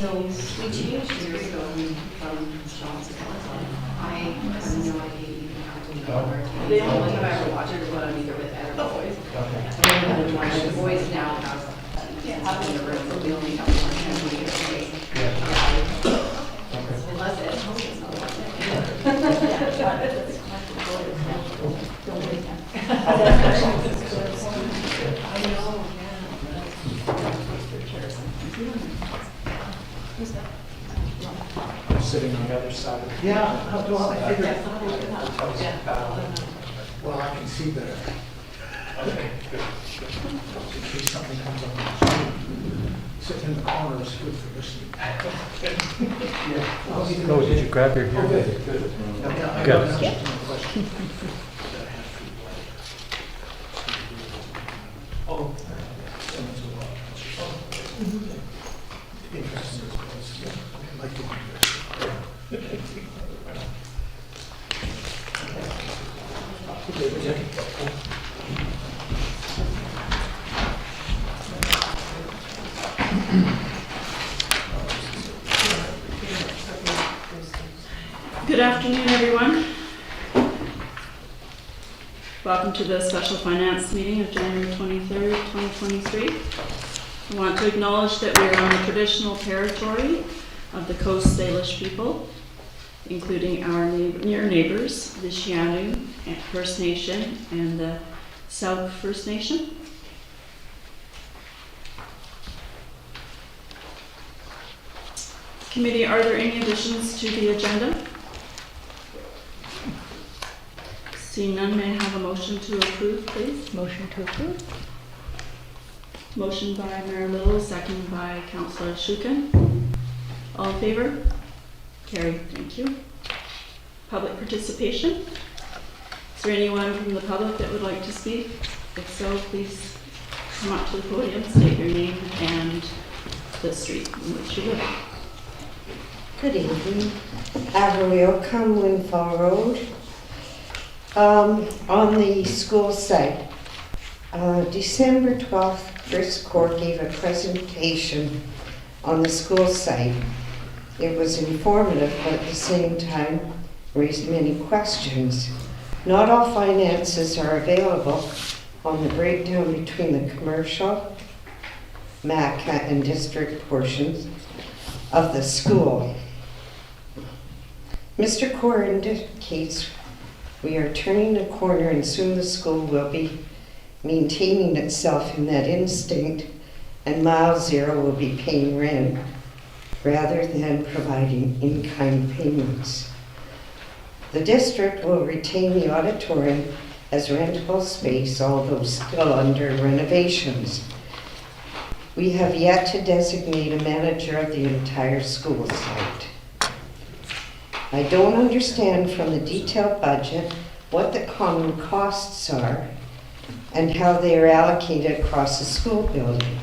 So we changed years ago from John's to Peloton. I have no idea even how to do it. The only time I ever watch it is when I'm either with Ed or the boys. And then the boys now have in the room, so we only have one time a week or day. Unless Ed tells us not I know, Sitting on the other side. Yeah, well, I figured, yeah. well, I can see better. Okay, good. In case something comes up. Sitting in the corner is good for listening. Yeah. Oh, did you grab your Oh, hair? good, good. Yeah, I Good. don't understand the question. Oh. Interesting. I like to do Good afternoon, everyone. Welcome to the special finance meeting of January 23rd, 2023. I want to acknowledge that we are on the traditional territory of the Coast Salish people, including our near neighbors, the Shianu First Nation and the Sauk First Nation. Committee, are there any additions to the agenda? Seeing none, may I have a motion to approve, please? Motion to approve. Motion by Mayor Little, second by Councillor Shukin. All in favor? Carried, thank you. Public participation. Is there anyone from the public that would like to speak? If so, please come up to the podium, state your name and the street in which you live. Good evening. Averill, Winfall Road. On the school site, December 12th, Chris Core gave a presentation on the school site. It was informative, but at the same time raised many questions. Not all finances are available on the breakdown between the commercial, MACA, and district portions of the school. Mr. Core indicates we are turning a corner and soon the school will be maintaining itself in that instinct and Mile Zero will be paying rent rather than providing in-kind payments. The district will retain the auditorium as rentable space, although still under renovations. We have yet to designate a manager of the entire school site. I don't understand from the detailed budget what the common costs are and how they are allocated across the school building.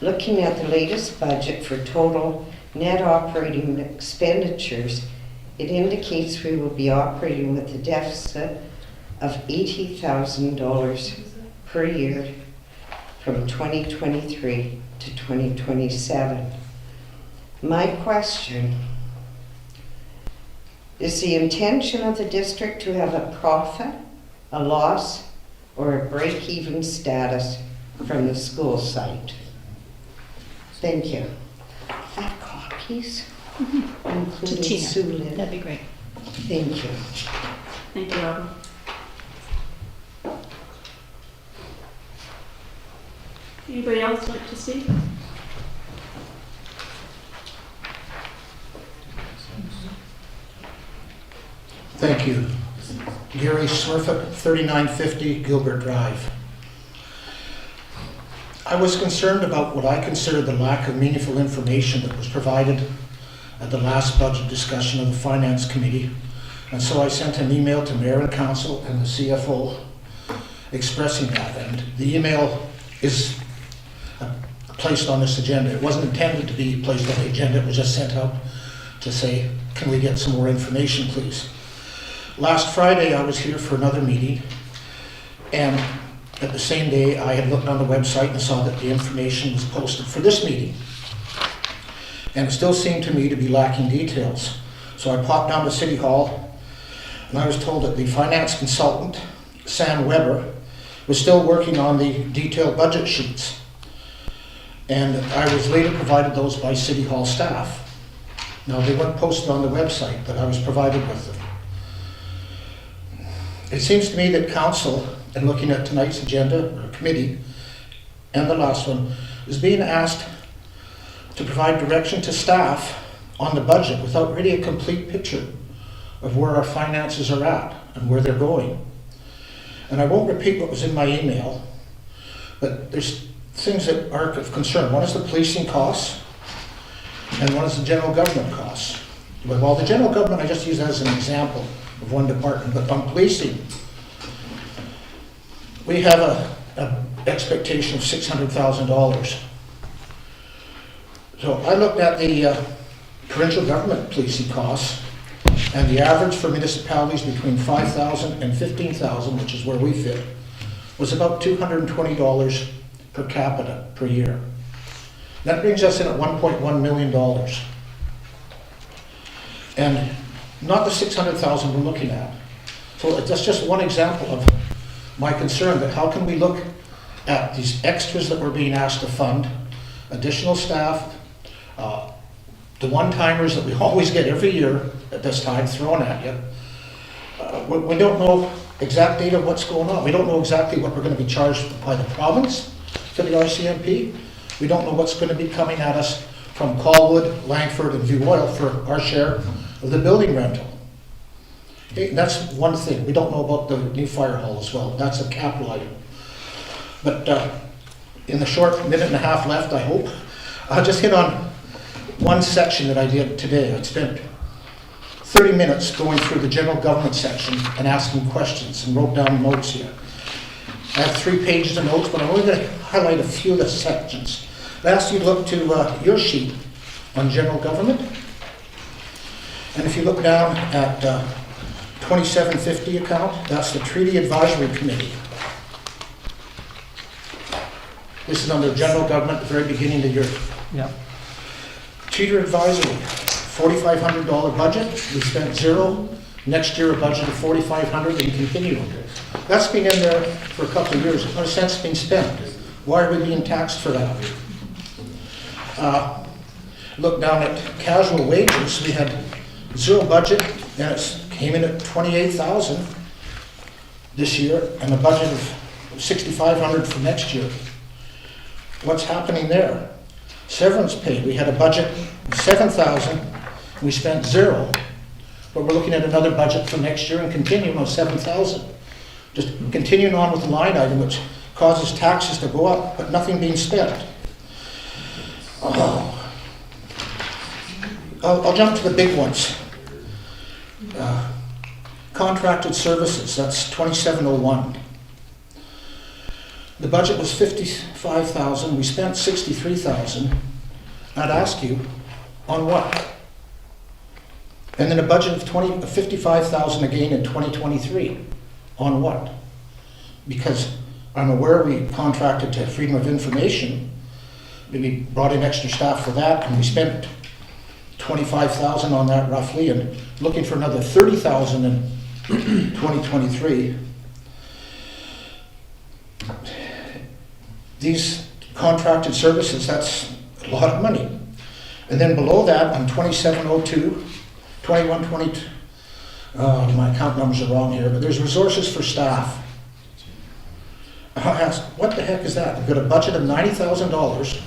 Looking at the latest budget for total net operating expenditures, it indicates we will be operating with a deficit of $80,000 per year from 2023 to 2027. My question: is the intention of the district to have a profit, a loss, or a break-even status from the school site? Thank you. I have copies, including Tina. Sue Lynn. That'd be great. Thank you. Thank you, Robin. Anybody else like to speak? Thank you. Gary Smirfitt, 3950 Gilbert Drive. I was concerned about what I consider the lack of meaningful information that was provided at the last budget discussion of the Finance Committee, and so I sent an email to Mayor and Council and the CFO expressing that, and the email is placed on this agenda. It wasn't intended to be placed on the agenda, it was just sent out to say, can we get some more information, please? Last Friday, I was here for another meeting, and at the same day, I had looked on the website and saw that the information was posted for this meeting. and it still seemed to me to be lacking details. So I popped down to City Hall, and I was told that the finance consultant, Sam Weber, was still working on the detailed budget sheets. And I was later provided those by City Hall staff. Now, they weren't posted on the website, but I was provided with them. It seems to me that council, in looking at tonight's agenda, or committee, and the last one, is being asked to provide direction to staff on the budget without really a complete picture of where our finances are at and where they're going. And I won't repeat what was in my email, but there's things that are of concern. One is the policing costs, and one is the general government costs. Well, the general government, I just use that as an example of one department, but on policing, we have a expectation of $600,000. So I looked at the provincial government policing costs, and the average for municipalities between 5,000 and 15,000, which is where we fit, was about $220 per capita per year. That brings us in at $1.1 million. And not the 600,000 we're looking at. So that's just one example of my concern, that how can we look at these extras that we're being asked to fund, additional staff, the one-timers that we always get every year at this time thrown at you. We don't know exact data of what's going on. We don't know exactly what we're going to be charged by the province for the RCMP. We don't know what's going to be coming at us from Colwood, Langford, and View Oil for our share of the building rental. Okay, and that's one thing. We don't know about the new fire hall as well. That's a capital item. But in the short minute and a half left, I hope, I'll just hit on one section that I did today. I spent 30 minutes going through the general government section and asking questions and wrote down notes here. I have 3 pages of notes, but I'm only going to highlight a few of the sections. I asked you to look to your sheet on general government. And if you look down at 2750 account, that's the Treaty Advisory Committee. This is under general government at the very beginning of the year. Yeah. Treaty Advisory, $4,500 budget. We spent zero. Next year a budget of $4,500 and continue. That's been in there for a couple of years. Not a cent's been spent. Why are we being taxed for that? Look down at casual wages. We had zero budget, and it came in at $28,000 this year, and a budget of $6,500 for next year. What's happening there? Severance pay. We had a budget of $7,000. We spent zero, but we're looking at another budget for next year and continuing on $7,000. Just continuing on with the line item, which causes taxes to go up, but nothing being spent. I'll jump to the big ones. Contracted services, that's 2701. The budget was $55,000, we spent $63,000. I'd ask you, on what? And then a budget of $55,000 again in 2023. On what? Because I'm aware we contracted to Freedom of Information. We brought in extra staff for that, and we spent $25,000 on that roughly, and looking for another $30,000 in 2023. These contracted services, that's a lot of money. And then below that, on 2702, 2122, my account numbers are wrong here, but there's resources for staff. I asked, what the heck is that? We've got a budget of $90,000.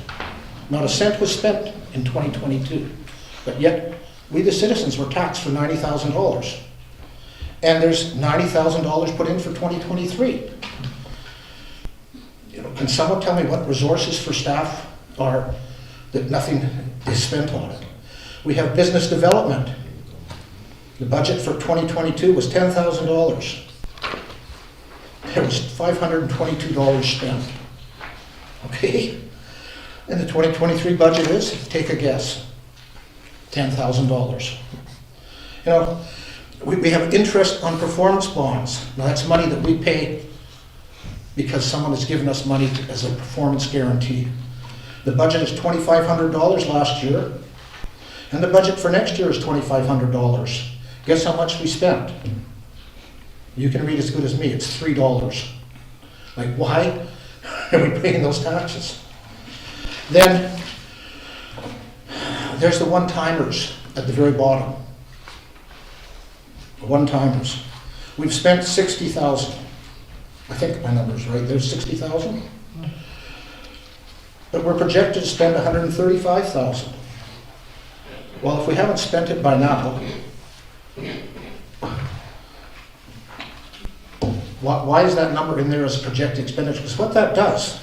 Not a cent was spent in 2022, but yet we the citizens were taxed for $90,000. And there's $90,000 put in for 2023. You know, can someone tell me what resources for staff are that nothing is spent on it? We have business development. The budget for 2022 was $10,000. There was $522 spent. Okay? And the 2023 budget is, take a guess, $10,000. You know, we have interest on performance bonds. Now that's money that we pay because someone has given us money as a performance guarantee. The budget is $2,500 last year. And the budget for next year is $2,500. Guess how much we spent? You can read as good as me, it's $3. Like, why are we paying those taxes? Then, there's the one-timers at the very bottom. One-timers. We've spent 60,000. I think my number's right, there's 60,000. But we're projected to spend 135,000. Well, if we haven't spent it by now, why is that number in there as a projected expenditure? Because what that does,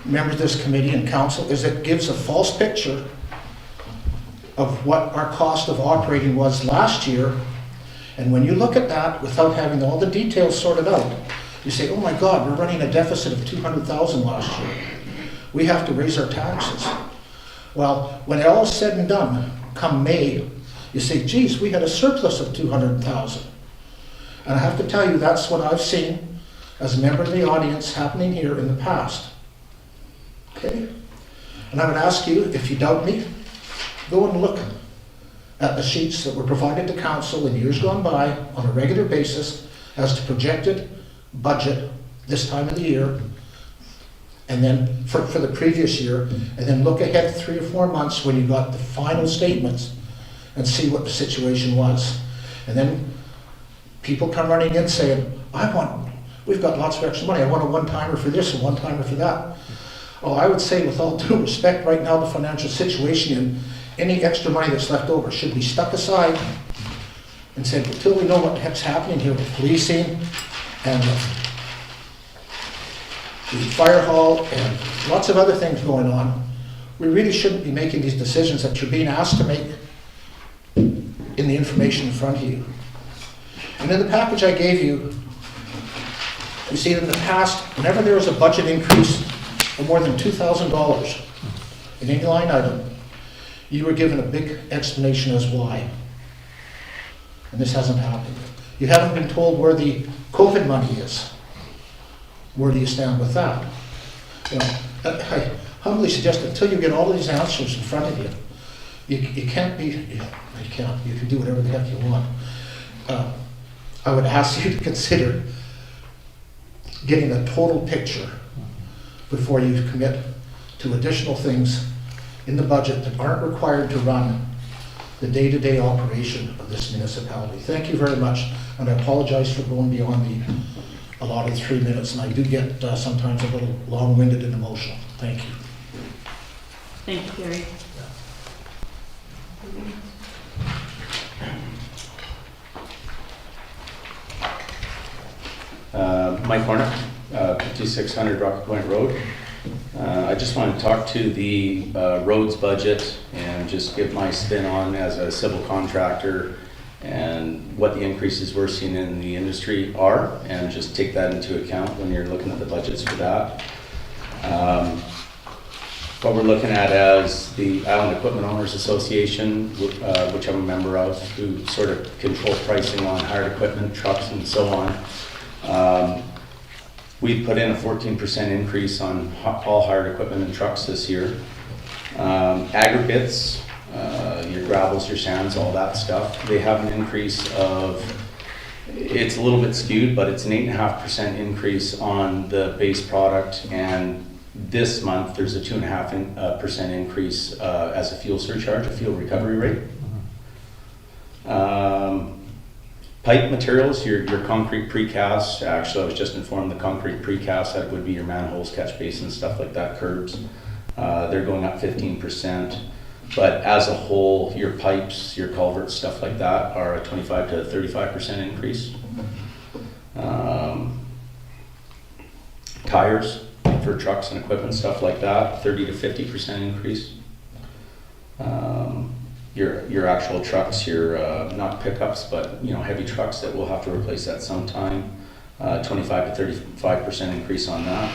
members of this committee and council, is it gives a false picture of what our cost of operating was last year. And when you look at that without having all the details sorted out, you say, oh my God, we're running a deficit of 200,000 last year. We have to raise our taxes. Well, when it all is said and done, come May, you say, geez, we had a surplus of 200,000. And I have to tell you, that's what I've seen as a member of the audience happening here in the past. Okay? And I would ask you, if you doubt me, go and look at the sheets that were provided to council in years gone by on a regular basis as to projected budget this time of the year, and then for the previous year, and then look ahead 3 or 4 months when you got the final statements and see what the situation was. And then people come running in saying, we've got lots of extra money, I want a one-timer for this, a one-timer for that. Oh, I would say with all due respect, right now the financial situation and any extra money that's left over should be stuck aside and said, until we know what the heck's happening here with policing and the fire hall and lots of other things going on, we really shouldn't be making these decisions that you're being asked to make in the information in front of you. And in the package I gave you, you see that in the past, whenever there was a budget increase of more than $2,000 in any line item, you were given a big explanation as why. And this hasn't happened. You haven't been told where the COVID money is. Where do you stand with that? You know, I humbly suggest until you get all of these answers in front of you, you can't be, you can do whatever the heck you want. I would ask you to consider getting a total picture before you commit to additional things in the budget that aren't required to run the day-to-day operation of this municipality. Thank you very much, and I apologize for going beyond the allotted 3 minutes, and I do get sometimes a little long-winded and emotional. Thank you. Thank you, Gary. Mike Hornick, 5600 Rocky Point Road. I just want to talk to the roads budget and just give my spin on as a civil contractor and what the increases we're seeing in the industry are, and just take that into account when you're looking at the budgets for that. What we're looking at as the Island Equipment Owners Association, which I'm a member of, who sort of control pricing on hired equipment, trucks, and so on. We've put in a 14% increase on all hired equipment and trucks this year. Aggregates, your gravels, your sands, all that stuff, they have an increase of, it's a little bit skewed, but it's an 8.5% increase on the base product, and this month there's a 2.5% increase as a fuel surcharge, a fuel recovery rate. Pipe materials, your concrete precast, actually I was just informed the concrete precast, that would be your manholes, catch basins, stuff like that, curbs. They're going up 15%, but as a whole, your pipes, your culverts, stuff like that are a 25 to 35% increase. Tires for trucks and equipment, stuff like that, 30 to 50% increase. Your actual trucks, your not pickups, but heavy trucks that we'll have to replace at some time, 25 to 35% increase on that.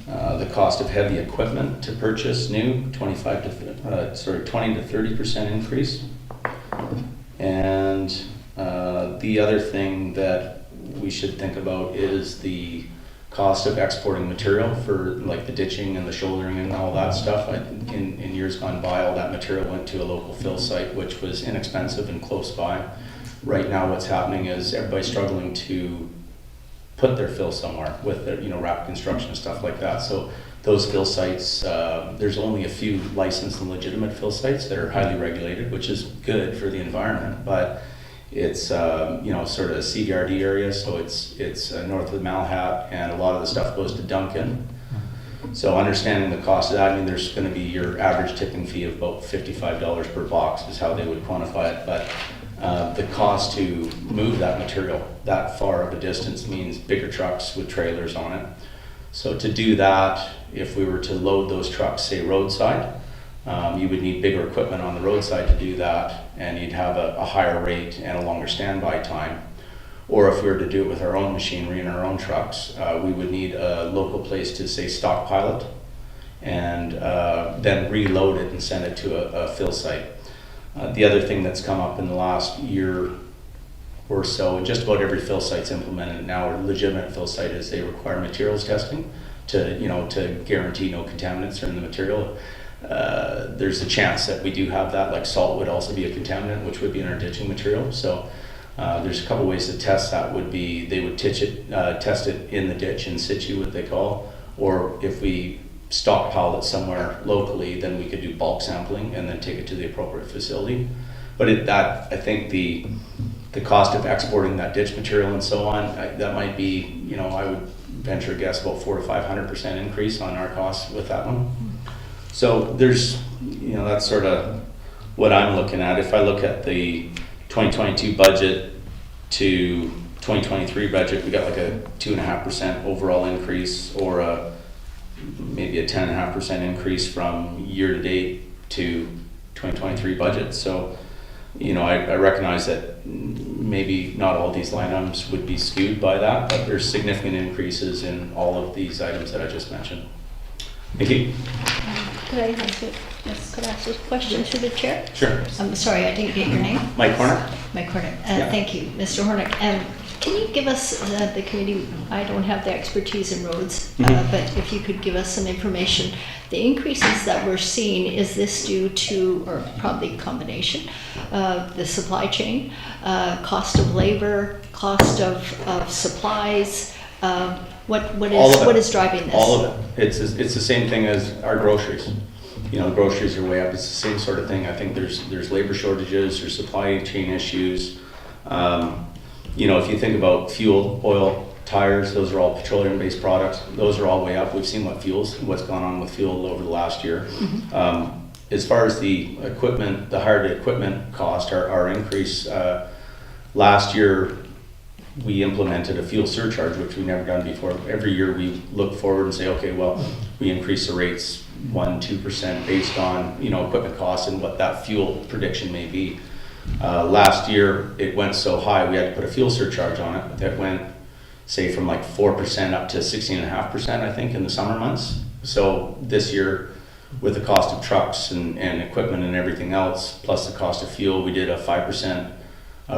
The cost of heavy equipment to purchase new, 20 to 30% increase. And the other thing that we should think about is the cost of exporting material for like the ditching and the shouldering and all that stuff. In years gone by, all that material went to a local fill site, which was inexpensive and close by. Right now what's happening is everybody's struggling to put their fill somewhere with their, rapid construction and stuff like that. So those fill sites, there's only a few licensed and legitimate fill sites that are highly regulated, which is good for the environment, but it's, sort of a CVRD area, so it's north of Malhat, and a lot of the stuff goes to Duncan. So understanding the cost of that, there's going to be your average tipping fee of about $55 per box is how they would quantify it, but the cost to move that material that far of a distance means bigger trucks with trailers on it. So to do that, if we were to load those trucks, say roadside, you would need bigger equipment on the roadside to do that, and you'd have a higher rate and a longer standby time. Or if we were to do it with our own machinery and our own trucks, we would need a local place to, say, stockpile it, and then reload it and send it to a fill site. The other thing that's come up in the last year or so, just about every fill site's implemented now, or legitimate fill site, is they require materials testing to guarantee no contaminants are in the material. There's a chance that we do have that, like salt would also be a contaminant, which would be in our ditching material. So there's a couple ways to test that. Would be they would test it in the ditch, in situ, what they call, or if we stockpile it somewhere locally, then we could do bulk sampling and then take it to the appropriate facility. But I think the cost of exporting that ditch material and so on, that might be, I would venture a guess about 400 to 500% increase on our costs with that one. So there's, that's sort of what I'm looking at. If I look at the 2022 budget to 2023 budget, we got like a 2.5% overall increase, or maybe a 10.5% increase from year to date to 2023 budget. So, I recognize that maybe not all these line items would be skewed by that, but there's significant increases in all of these items that I just mentioned. Thank you. Could I ask a question to the chair? Sure. I'm sorry, I didn't get your name. Mike Horner? Mike Horner. Yeah. Thank you, Mr. Horner. Can you give us, the committee, I don't have the expertise in roads, but if you could give us some information. The increases that we're seeing, is this due to, or probably a combination, the supply chain, cost of labor, cost of supplies? What is driving this? All of it. It's the same thing as our groceries. Groceries are way up. It's the same sort of thing. I think there's labor shortages, there's supply chain issues. If you think about fuel, oil, tires, those are all petroleum-based products. Those are all way up. We've seen what's gone on with fuel over the last year. As far as the equipment, the hired equipment cost, our increase last year, we implemented a fuel surcharge, which we've never done before. Every year we look forward and say, okay, well, we increase the rates 1-2% based on equipment costs and what that fuel prediction may be. Last year it went so high we had to put a fuel surcharge on it that went, say, from like 4% up to 16.5%, I think, in the summer months. So this year, with the cost of trucks and equipment and everything else, plus the cost of fuel, we did a 5%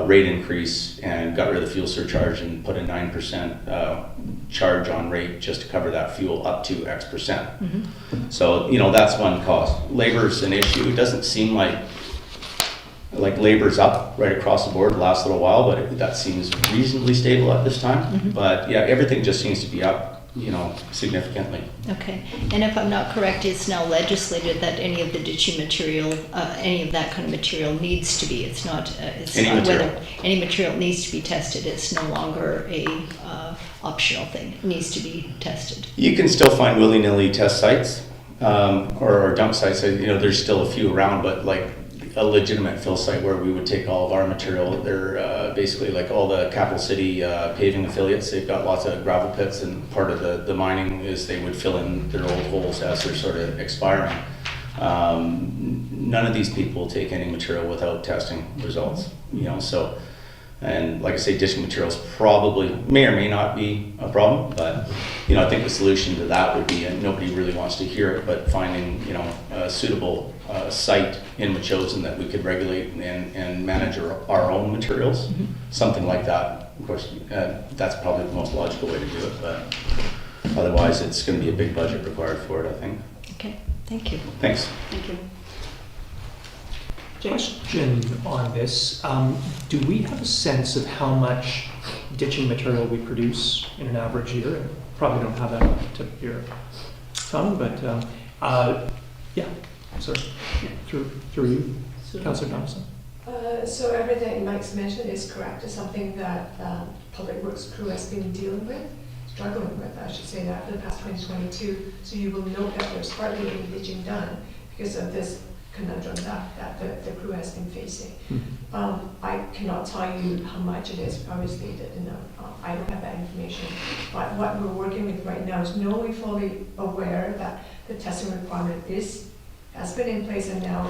rate increase and got rid of the fuel surcharge and put a 9% charge on rate just to cover that fuel up to X%. So, that's one cost. Labor's an issue. It doesn't seem like labor's up right across the board the last little while, but that seems reasonably stable at this time. But yeah, everything just seems to be up, significantantly. Okay, and if I'm not correct, it's now legislated that any of the ditching material, any of that kind of material needs to be, it's not whether any material needs to be tested. It's no longer a optional thing. It needs to be tested. You can still find willy-nilly test sites or dump sites. There's still a few around, but like a legitimate fill site where we would take all of our material. They're basically like all the capital city paving affiliates. They've got lots of gravel pits, and part of the mining is they would fill in their old holes as they're sort of expiring. None of these people take any material without testing results, so, and like I say, ditching materials probably may or may not be a problem, but I think the solution to that would be, and nobody really wants to hear it, but finding a suitable site in Machosen that we could regulate and manage our own materials, something like that. Of course, that's probably the most logical way to do it, but Otherwise, it's going to be a big budget required for it, I think. Okay, thank you. Thanks. Thank you. Jay? Question on this. Do we have a sense of how much ditching material we produce in an average year? Probably don't have that on the tip of your tongue, but yeah, sorry, through you, Councillor Thompson. So everything Mike's mentioned is correct. It's something that Public Works crew has been dealing with, struggling with, I should say that, for the past 2022. So you will note that there's hardly any ditching done because of this conundrum that the crew has been facing. I cannot tell you how much it is, obviously, I don't have that information. But what we're working with right now is knowing fully aware that the testing requirement has been in place, and now,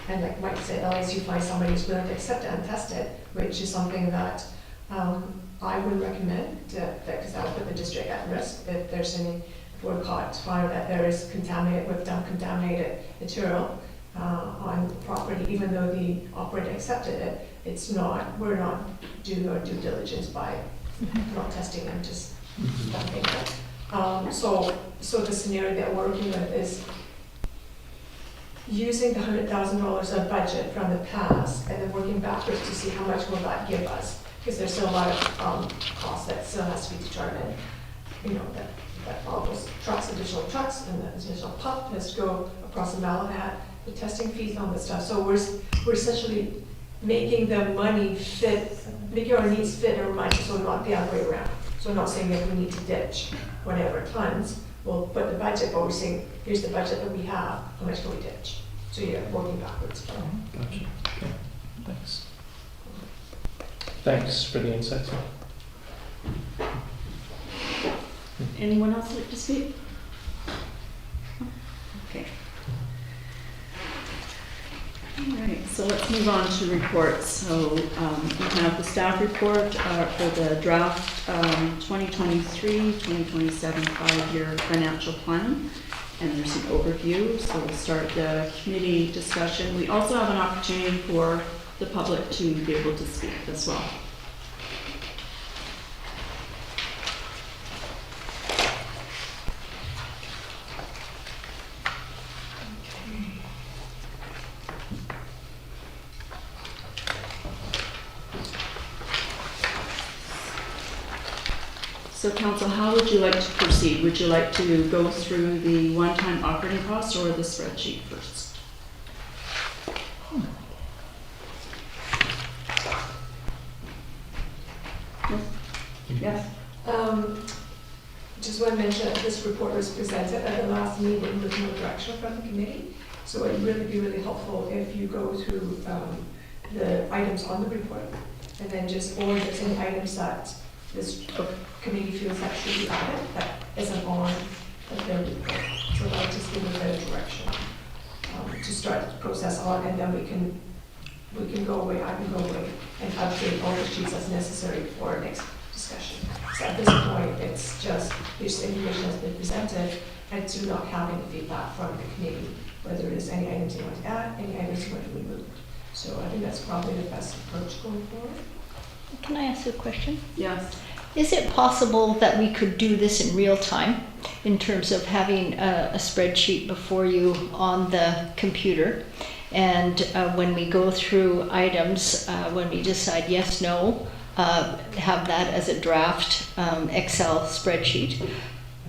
and like Mike said, unless you find somebody who's willing to accept it and test it, which is something that I would recommend, because that will put the district at risk if there's any, if we're caught find that there is we've done contaminated material on property, even though the operator accepted it, we're not doing our due diligence by not testing and just dumping it. So the scenario that we're working with is using the $100,000 of budget from the past and then working backwards to see how much will that give us, because there's still a lot of costs that still has to be determined. You know, that all those trucks, additional trucks, and the additional pump has to go across the Malahat, the testing fees, all this stuff. So we're essentially making the money fit, making our needs fit our money, so not the other way around. So not saying that we need to ditch whatever tons, we'll put the budget, but we're saying, here's the budget that we have, how much can we ditch? So you're working backwards. Gotcha. Okay. Thanks. Thanks for the insights. Anyone else like to speak? Okay. All right, so let's move on to reports. So we have the staff report for the draft 2023-2027 5-year financial plan. And there's an overview, so we'll start the committee discussion. We also have an opportunity for the public to be able to speak as well. So council, how would you like to proceed? Would you like to go through the one-time operating costs or the spreadsheet first? Yes. Just want to mention that this report was presented at the last meeting with no direction from the committee. So it would really be really helpful if you go through the items on the report and then just, or if there's any items that this committee feels that should be added that isn't on the report. So I'll just give a better direction to start the process on, and then we can go away, I can go away and update all the sheets as necessary for our next discussion. So at this point, it's just this information has been presented. I do not have any feedback from the committee, whether there's any items you want to add, any items you want to remove. So I think that's probably the best approach going forward. Can I ask a question? Yes. Is it possible that we could do this in real time in terms of having a spreadsheet before you on the computer? And when we go through items, when we decide yes, no, have that as a draft Excel spreadsheet.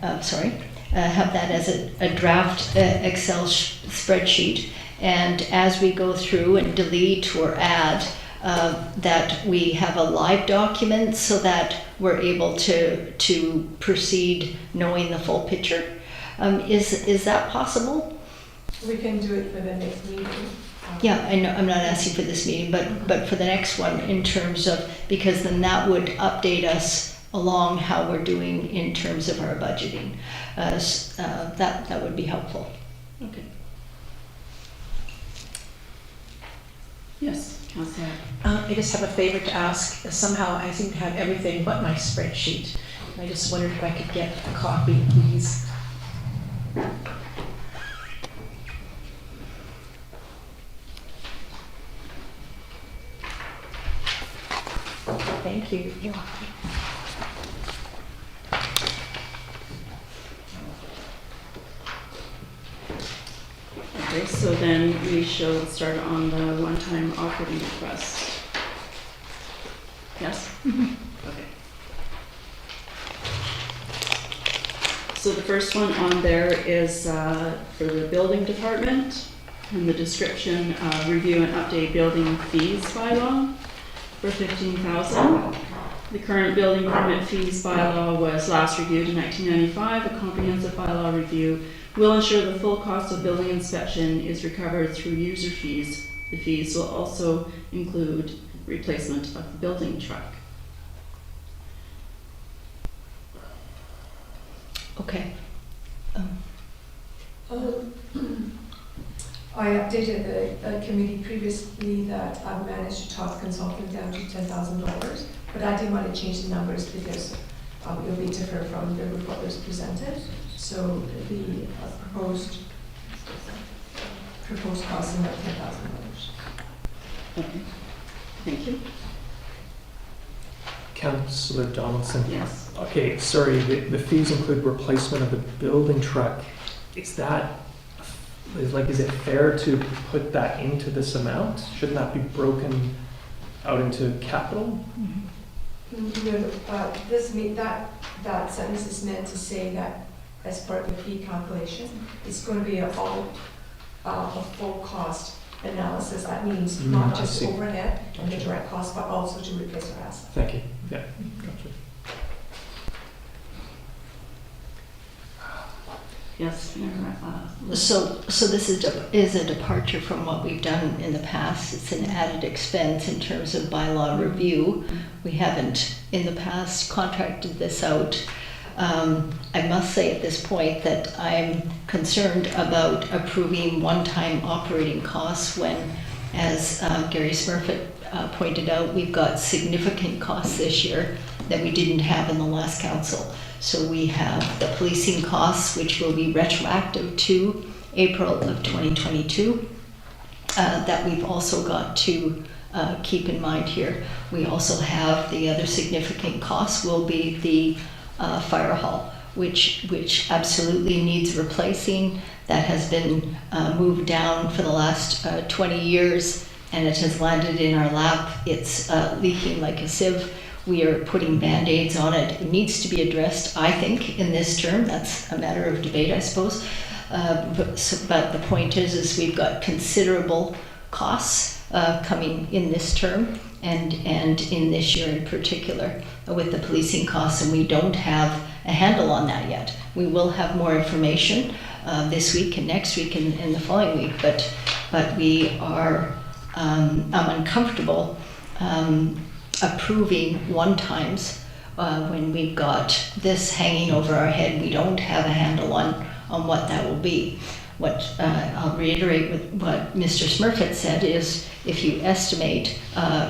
Have that as a draft Excel spreadsheet. And as we go through and delete or add, that we have a live document so that we're able to proceed knowing the full picture. Is that possible? We can do it for the next meeting. Yeah, I know, I'm not asking for this meeting, but for the next one, in terms of, because then that would update us along how we're doing in terms of our budgeting. That would be helpful. Okay. Yes, Councillor. I just have a favor to ask. Somehow I seem to have everything but my spreadsheet. I just wondered if I could get a copy, please. Thank you. You're welcome. Okay, so then we shall start on the one-time operating request. Yes? Okay. So the first one on there is for the building department, and the description, review and update building fees bylaw for $15,000. The current building permit fees bylaw was last reviewed in 1995. A comprehensive bylaw review will ensure the full cost of building inspection is recovered through user fees. The fees will also include replacement of the building truck. Okay. I updated the committee previously that I managed to talk consultant down to $10,000, but I didn't want to change the numbers because it'll be different from the report that was presented. So the proposed cost is about $10,000. Okay, thank you. Councillor Donaldson? Yes. Okay, sorry, the fees include replacement of the building truck. Is it fair to put that into this amount? Shouldn't that be broken out into capital? That sentence is meant to say that as part of the fee calculation, it's going to be a full cost analysis. That means not I just see. overhead and the direct cost, but also to replace our assets. Thank you. Yeah, gotcha. Yes. So this is a departure from what we've done in the past. It's an added expense in terms of bylaw review. We haven't in the past contracted this out. I must say at this point that I'm concerned about approving one-time operating costs when, as Gary Smirfitt pointed out, we've got significant costs this year that we didn't have in the last council. So we have the policing costs, which will be retroactive to April of 2022, that we've also got to keep in mind here. We also have the other significant costs will be the fire hall, which absolutely needs replacing. That has been moved down for the last 20 years, and it has landed in our lap. It's leaking like a sieve. We are putting Band-Aids on it. It needs to be addressed, I think, in this term. That's a matter of debate, I suppose. But the point is we've got considerable costs coming in this term and in this year in particular with the policing costs, and we don't have a handle on that yet. We will have more information this week and next week and the following week, but we are I'm uncomfortable approving one-times when we've got this hanging over our head. We don't have a handle on what that will be. What I'll reiterate with what Mr. Smirfitt said is if you estimate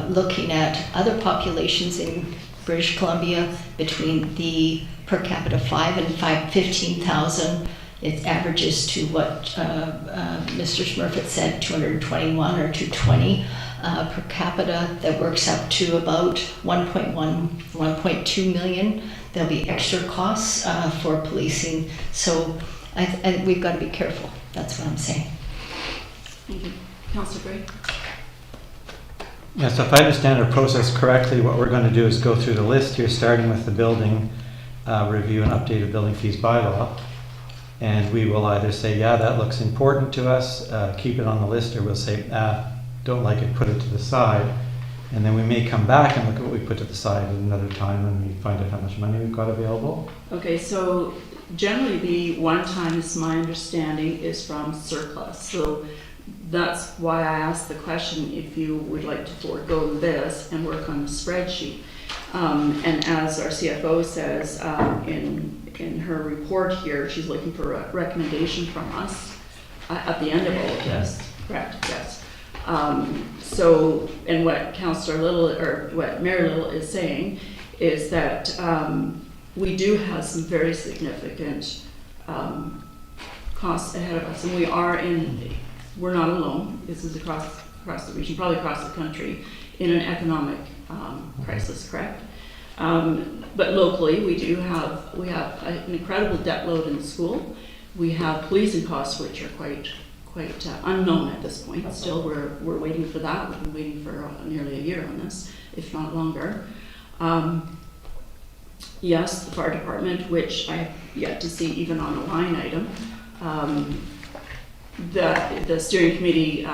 looking at other populations in British Columbia between the per capita 5 and 15,000, it averages to what Mr. Smirfitt said, 221 or 220 per capita. That works up to about 1.1, 1.2 million. There'll be extra costs for policing. So we've got to be careful. That's what I'm saying. Thank you. Councillor Gray? Yeah, so if I understand our process correctly, what we're going to do is go through the list here, starting with the building review and updated building fees bylaw. And we will either say, yeah, that looks important to us, keep it on the list, or we'll say, don't like it, put it to the side. And then we may come back and look at what we put to the side at another time when we find out how much money we've got available. Okay, so generally the one time, is my understanding, is from surplus. So that's why I asked the question if you would like to forego this and work on the spreadsheet. And as our CFO says in her report here, she's looking for a recommendation from us at the end of all of this. Correct, yes. So, and what Councillor Little, or what Mayor Little is saying is that we do have some very significant costs ahead of us, and we're not alone. This is across the region, probably across the country, in an economic crisis, correct? But locally, we have an incredible debt load in the school. We have policing costs, which are quite unknown at this point. Still, we're waiting for that. We've been waiting for nearly a year on this, if not longer. Yes, the fire department, which I have yet to see even on a line item. The steering committee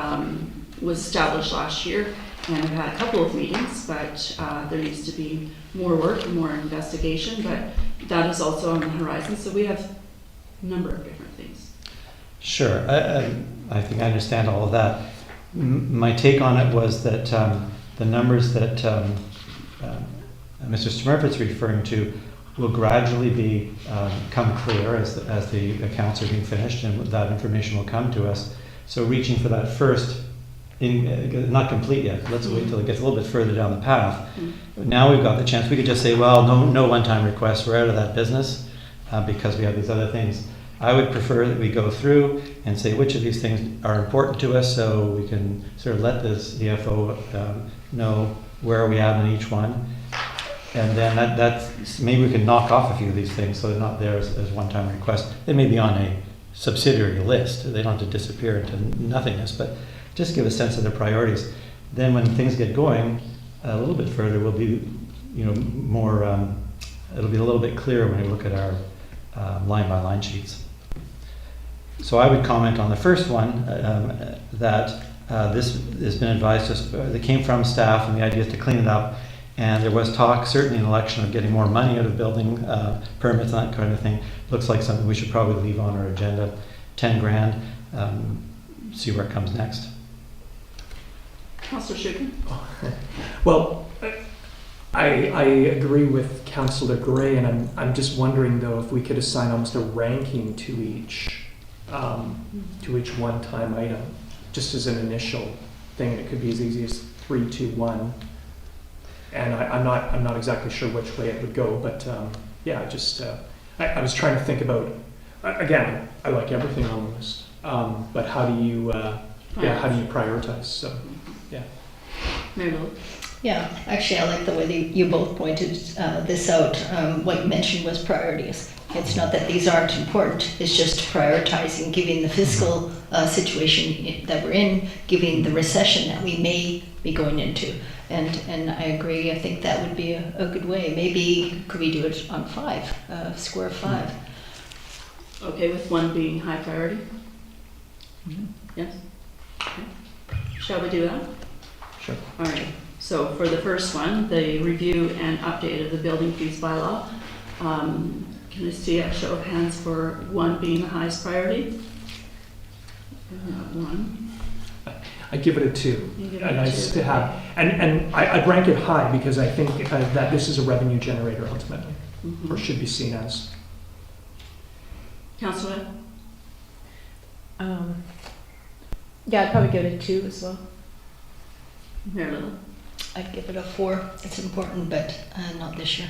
was established last year, and I've had a couple of meetings, but there needs to be more work and more investigation, but that is also on the horizon. So we have a number of different things. Sure, I think I understand all of that. My take on it was that the numbers that Mr. Smirfitt's referring to will gradually become clear as the accounts are being finished, and that information will come to us. So reaching for that first, not complete yet, let's wait till it gets a little bit further down the path. Now we've got the chance, we could just say, well, no one-time requests, we're out of that business because we have these other things. I would prefer that we go through and say which of these things are important to us, so we can sort of let the CFO know where are we at in each one. And then that's maybe we can knock off a few of these things so they're not there as one-time requests. They may be on a subsidiary list. They don't have to disappear into nothingness, but just give a sense of their priorities. Then when things get going a little bit further, we'll be, more, it'll be a little bit clearer when we look at our line-by-line sheets. So I would comment on the first one that this has been advised us, that came from staff, and the idea is to clean it up. And there was talk, certainly in the election, of getting more money out of building permits and that kind of thing. Looks like something we should probably leave on our agenda. 10 grand, see where it comes next. Councillor Shukin? Well, I agree with Councillor Gray, and I'm just wondering though if we could assign almost a ranking to each one-time item, just as an initial thing. It could be as easy as 3, 2, 1. And I'm not exactly sure which way it would go, but yeah, I was trying to think about, again, I like everything on the list, but how do you prioritize? So, yeah. Mary-Lou? Yeah, actually, I like the way you both pointed this out. What you mentioned was priorities. It's not that these aren't important, it's just prioritizing, given the fiscal situation that we're in, given the recession that we may be going into. And I agree, I think that would be a good way. Maybe could we do it on 5, square 5? Okay, with 1 being high priority? Yes? Okay. Shall we do that? Sure. All right. So for the first one, the review and update of the building fees bylaw, can I see a show of hands for 1 being the highest priority? 1. I give it a 2. You give it a Nice 2. to have, and I'd rank it high because I think that this is a revenue generator ultimately, or should be seen as. Councillor? Yeah, I'd probably give it a 2 as well. Mary-Lou? I'd give it a 4. It's important, but not this year.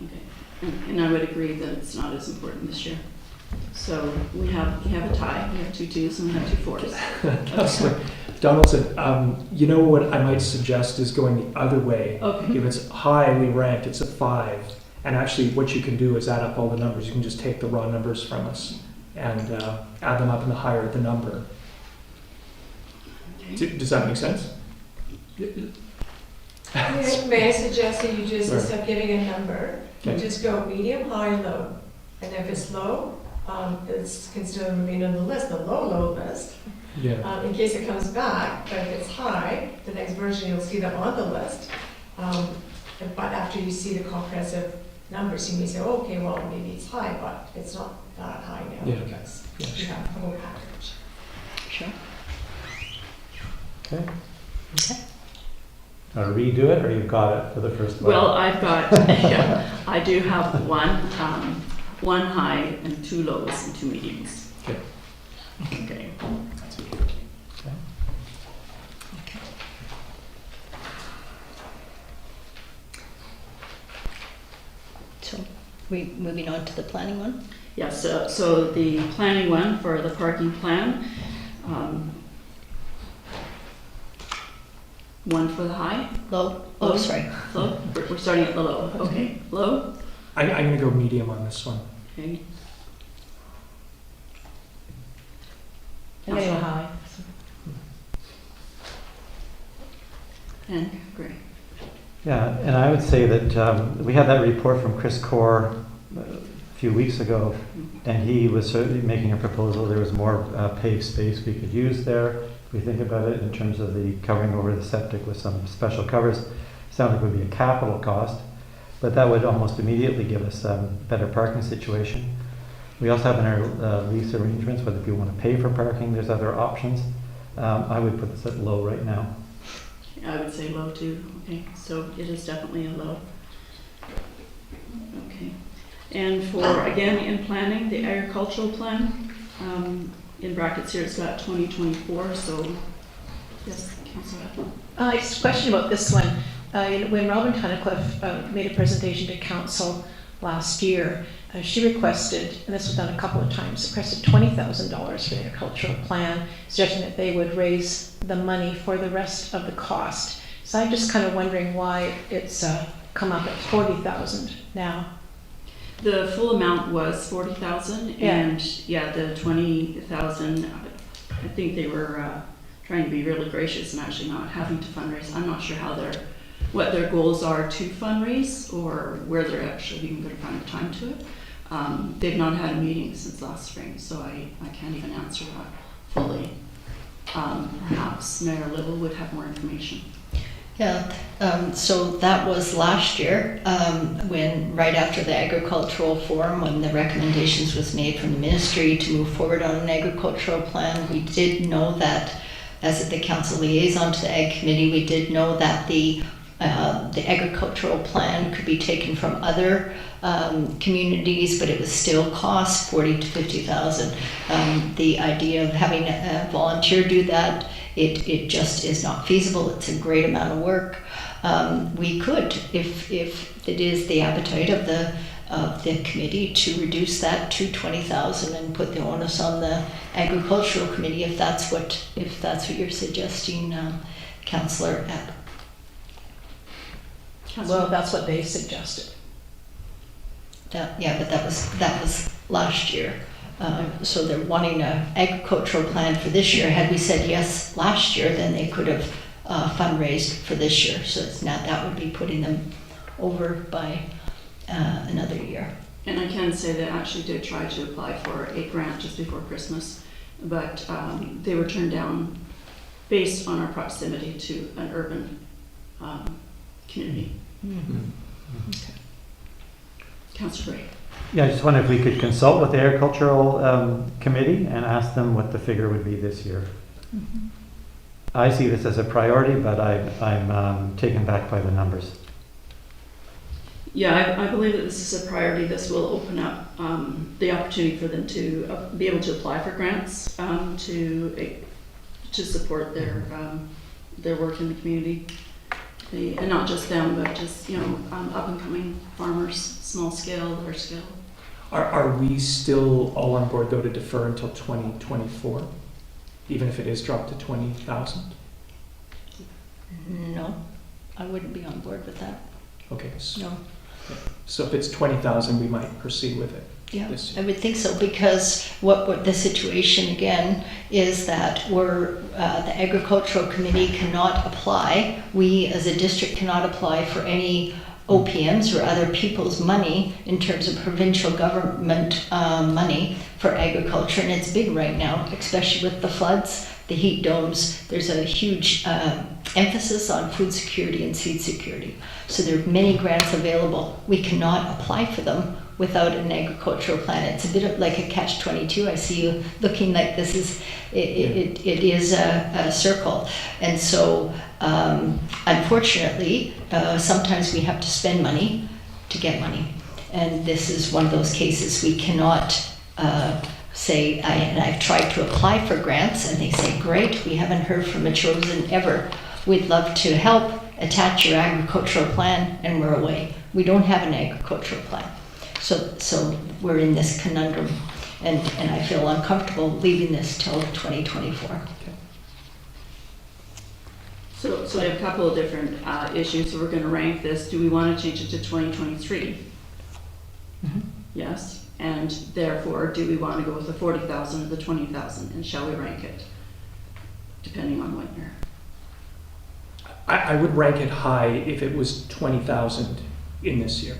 Okay. And I would agree that it's not as important this year. So we have a tie. We have 2 2s and we have 2 4s. Councillor Donaldson, what I might suggest is going the other way. Okay. If it's highly ranked, it's a 5. And actually what you can do is add up all the numbers. You can just take the raw numbers from us and add them up, and the higher the number. Okay. Does that make sense? May I suggest that you just, Sure. instead of giving a number, you Okay. just go medium, high, low. And if it's low, it's can still remain on the list, the low list, Yeah. in case it comes back. But if it's high, the next version, you'll see them on the list. But after you see the comprehensive numbers, you may say, oh, okay, well, maybe it's high, but it's not that high now Yeah. because Yeah. you have the whole package. Sure. Okay. Redo it, or you've got it for the first one? Well, I've got, I do have 1 high and 2 lows and 2 mediums. Okay. Okay. So we moving on to the planning one? Yes, so the planning one for the parking plan, 1 for the high. Low? Oh, sorry. Low? We're starting at the low. Okay, low. I'm going to go medium on this one. Okay. And anyway, hi. And Gray. Yeah, and I would say that we had that report from Chris Core a few weeks ago, and he was certainly making a proposal. There was more paved space we could use there. If we think about it in terms of the covering over the septic with some special covers, sounds like it would be a capital cost, but that would almost immediately give us a better parking situation. We also have in our lease arrangements, whether people want to pay for parking, there's other options. I would put this at low right now. I would say low too. Okay, so it is definitely a low. Okay. And for, again, in planning, the agricultural plan, in brackets here it's got 2024, so yes, Councillor Adler. Just a question about this one. When Robin Tunnicliffe made a presentation to council last year, she requested, and this was done a couple of times, requested $20,000 for the agricultural plan, suggesting that they would raise the money for the rest of the cost. So I'm just kind of wondering why it's come up at $40,000 now. The full amount was 40,000, Yeah. and yeah, the 20,000. I think they were trying to be really gracious and actually not having to fundraise. I'm not sure what their goals are to fundraise or where they're actually even going to find the time to it. They've not had a meeting since last spring, so I can't even answer that fully. Perhaps Mayor Little would have more information. Yeah, so that was last year, when, right after the agricultural forum, when the recommendations was made from the ministry to move forward on an agricultural plan. We did know that, as the council liaison to the Ag Committee, we did know that the agricultural plan could be taken from other communities, but it would still cost 40 to 50,000. The idea of having a volunteer do that, it just is not feasible. It's a great amount of work. We could, if it is the appetite of the committee, to reduce that to 20,000 and put the onus on the agricultural committee, if that's what you're suggesting, Councillor Abb. Well, that's what they suggested. Yeah, but that was last year. So they're wanting an agricultural plan for this year. Had we said yes last year, then they could have fundraised for this year. So it's not, that would be putting them over by another year. And I can say they actually did try to apply for a grant just before Christmas, but they were turned down based on our proximity to an urban community. Mm-hmm. Okay. Councillor Gray. Yeah, I just wonder if we could consult with the agricultural committee and ask them what the figure would be this year. Mm-hmm. I see this as a priority, but I'm taken back by the numbers. Yeah, I believe that this is a priority. This will open up the opportunity for them to be able to apply for grants to support their work in the community. And not just them, but just, up and coming farmers, small scale, large scale. Are we still all on board though to defer until 2024, even if it is dropped to 20,000? No, I wouldn't be on board with that. Okay. No. So if it's 20,000, we might proceed with it. Yeah, this I year. would think so, because what the situation again is that the agricultural committee cannot apply. We as a district cannot apply for any OPMs or other people's money in terms of provincial government money for agriculture, and it's big right now, especially with the floods, the heat domes. There's a huge emphasis on food security and seed security. So there are many grants available. We cannot apply for them without an agricultural plan. It's a bit of like a catch-22. I see you looking like this is, it is a circle. And so, unfortunately, sometimes we have to spend money to get money. And this is one of those cases we cannot say, and I've tried to apply for grants, and they say, great, we haven't heard from a chosen ever. We'd love to help, attach your agricultural plan, and we're away. We don't have an agricultural plan. So we're in this conundrum, and I feel uncomfortable leaving this till 2024. Okay. So we have a couple of different issues, so we're going to rank this. Do we want to change it to 2023? Mm-hmm. Yes. And therefore, do we want to go with the 40,000 or the 20,000, and shall we rank it? Depending on what year. I would rank it high if it was 20,000 in this year.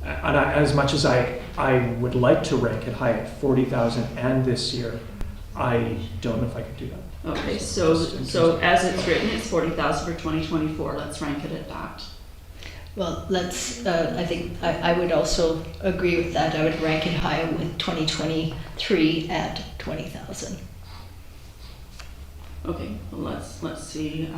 And as much as I would like to rank it high at 40,000 and this year, I don't know if I could do that. Okay, so as it's written, it's 40,000 for 2024. Let's rank it at that. Well, let's, I think I would also agree with that. I would rank it higher with 2023 at 20,000. Okay, well, let's see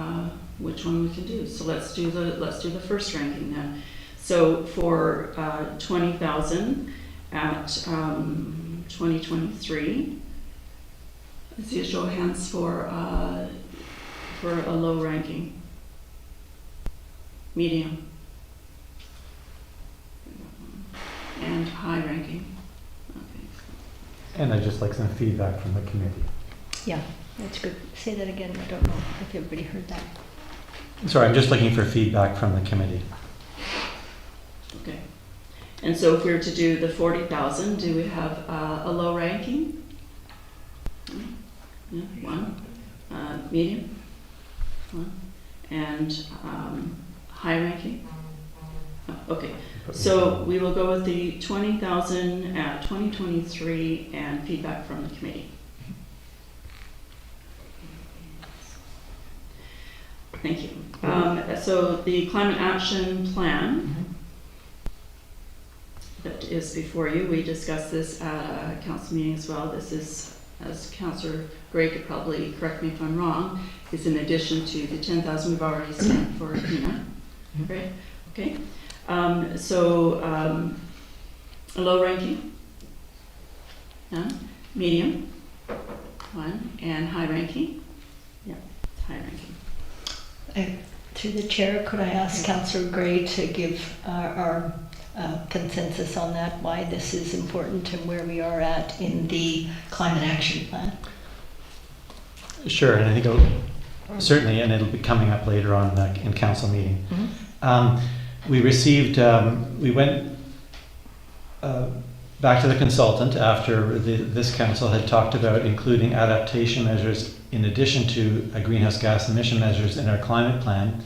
which one we can do. So let's do the first ranking then. So for 20,000 at 2023, let's see a show of hands for a low ranking, medium, and high ranking. Okay. And I'd just like some feedback from the committee. Yeah, that's good. Say that again. I don't know if everybody heard that. Sorry, I'm just looking for feedback from the committee. Okay. And so if we were to do the 40,000, do we have a low ranking? Yeah, one. Medium? One. And high ranking? Okay. So we will go with the 20,000 at 2023 and feedback from the committee. Thank you. So the climate action plan that is before you, we discussed this at a council meeting as well. This is, as Councillor Gray could probably correct me if I'm wrong, is in addition to the 10,000 we've already spent for PINA. Right? Okay. A low ranking, none, medium, one, and high ranking, yeah, high ranking. Through the chair, could I ask Councillor Gray to give our consensus on that, why this is important and where we are at in the climate action plan? Sure, and I think certainly, and it'll be coming up later on in council meeting. We received, we went back to the consultant after this council had talked about including adaptation measures in addition to greenhouse gas emission measures in our climate plan.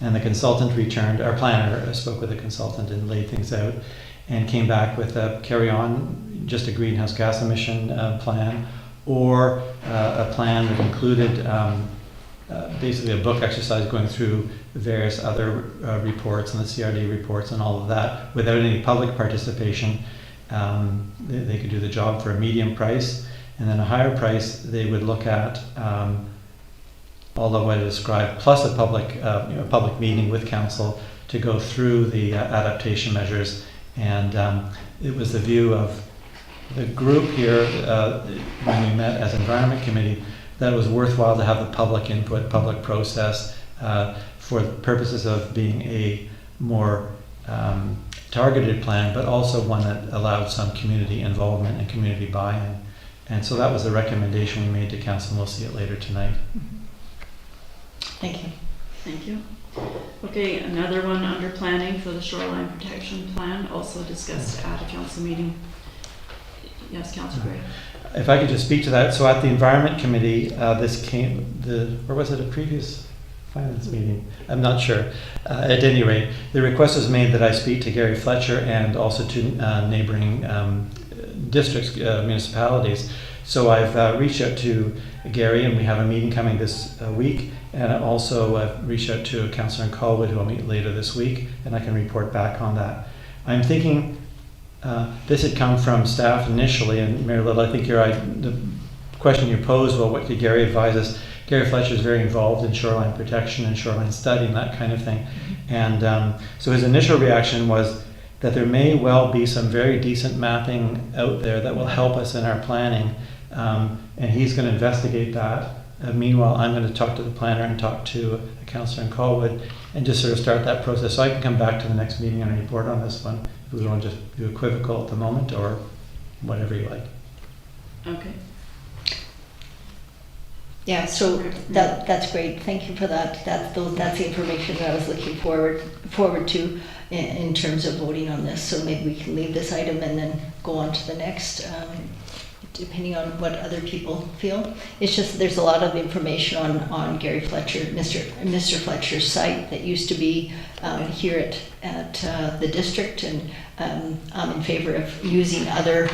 And the consultant returned, our planner spoke with the consultant and laid things out and came back with a carry-on, just a greenhouse gas emission plan, or a plan that included basically a book exercise going through various other reports and the CRD reports and all of that without any public participation. They could do the job for a medium price, and then a higher price they would look at all of what I described, plus a public meeting with council to go through the adaptation measures. And it was the view of the group here when we met as Environment Committee that it was worthwhile to have the public input, public process for the purposes of being a more targeted plan, but also one that allowed some community involvement and community buy-in. And so that was the recommendation we made to council, and we'll see it later tonight. Thank you. Thank you. Okay, another one under planning for the shoreline protection plan, also discussed at a council meeting. Yes, Councillor Gray. If I could just speak to that. So at the Environment Committee, this came, or was it a previous finance meeting? I'm not sure. At any rate, the request was made that I speak to Gary Fletcher and also to neighboring districts, municipalities. So I've reached out to Gary, and we have a meeting coming this week. And also I've reached out to Councillor Colwood, who I'll meet later this week, and I can report back on that. I'm thinking this had come from staff initially, and Mary Little, I think you're right. The question you posed, well, what did Gary advise us? Gary Fletcher is very involved in shoreline protection and shoreline study and that kind of thing. And so his initial reaction was that there may well be some very decent mapping out there that will help us in our planning, and he's going to investigate that. Meanwhile, I'm going to talk to the planner and talk to Councillor Colwood and just sort of start that process. So I can come back to the next meeting and report on this one if we want to just do equivocal at the moment or whatever you like. Okay. Yeah, so that's great. Thank you for that. That's the information that I was looking forward to in terms of voting on this. So maybe we can leave this item and then go on to the next, depending on what other people feel. It's just there's a lot of information on Gary Fletcher, Mr. Fletcher's site that used to be here at the district, and I'm in favor of using other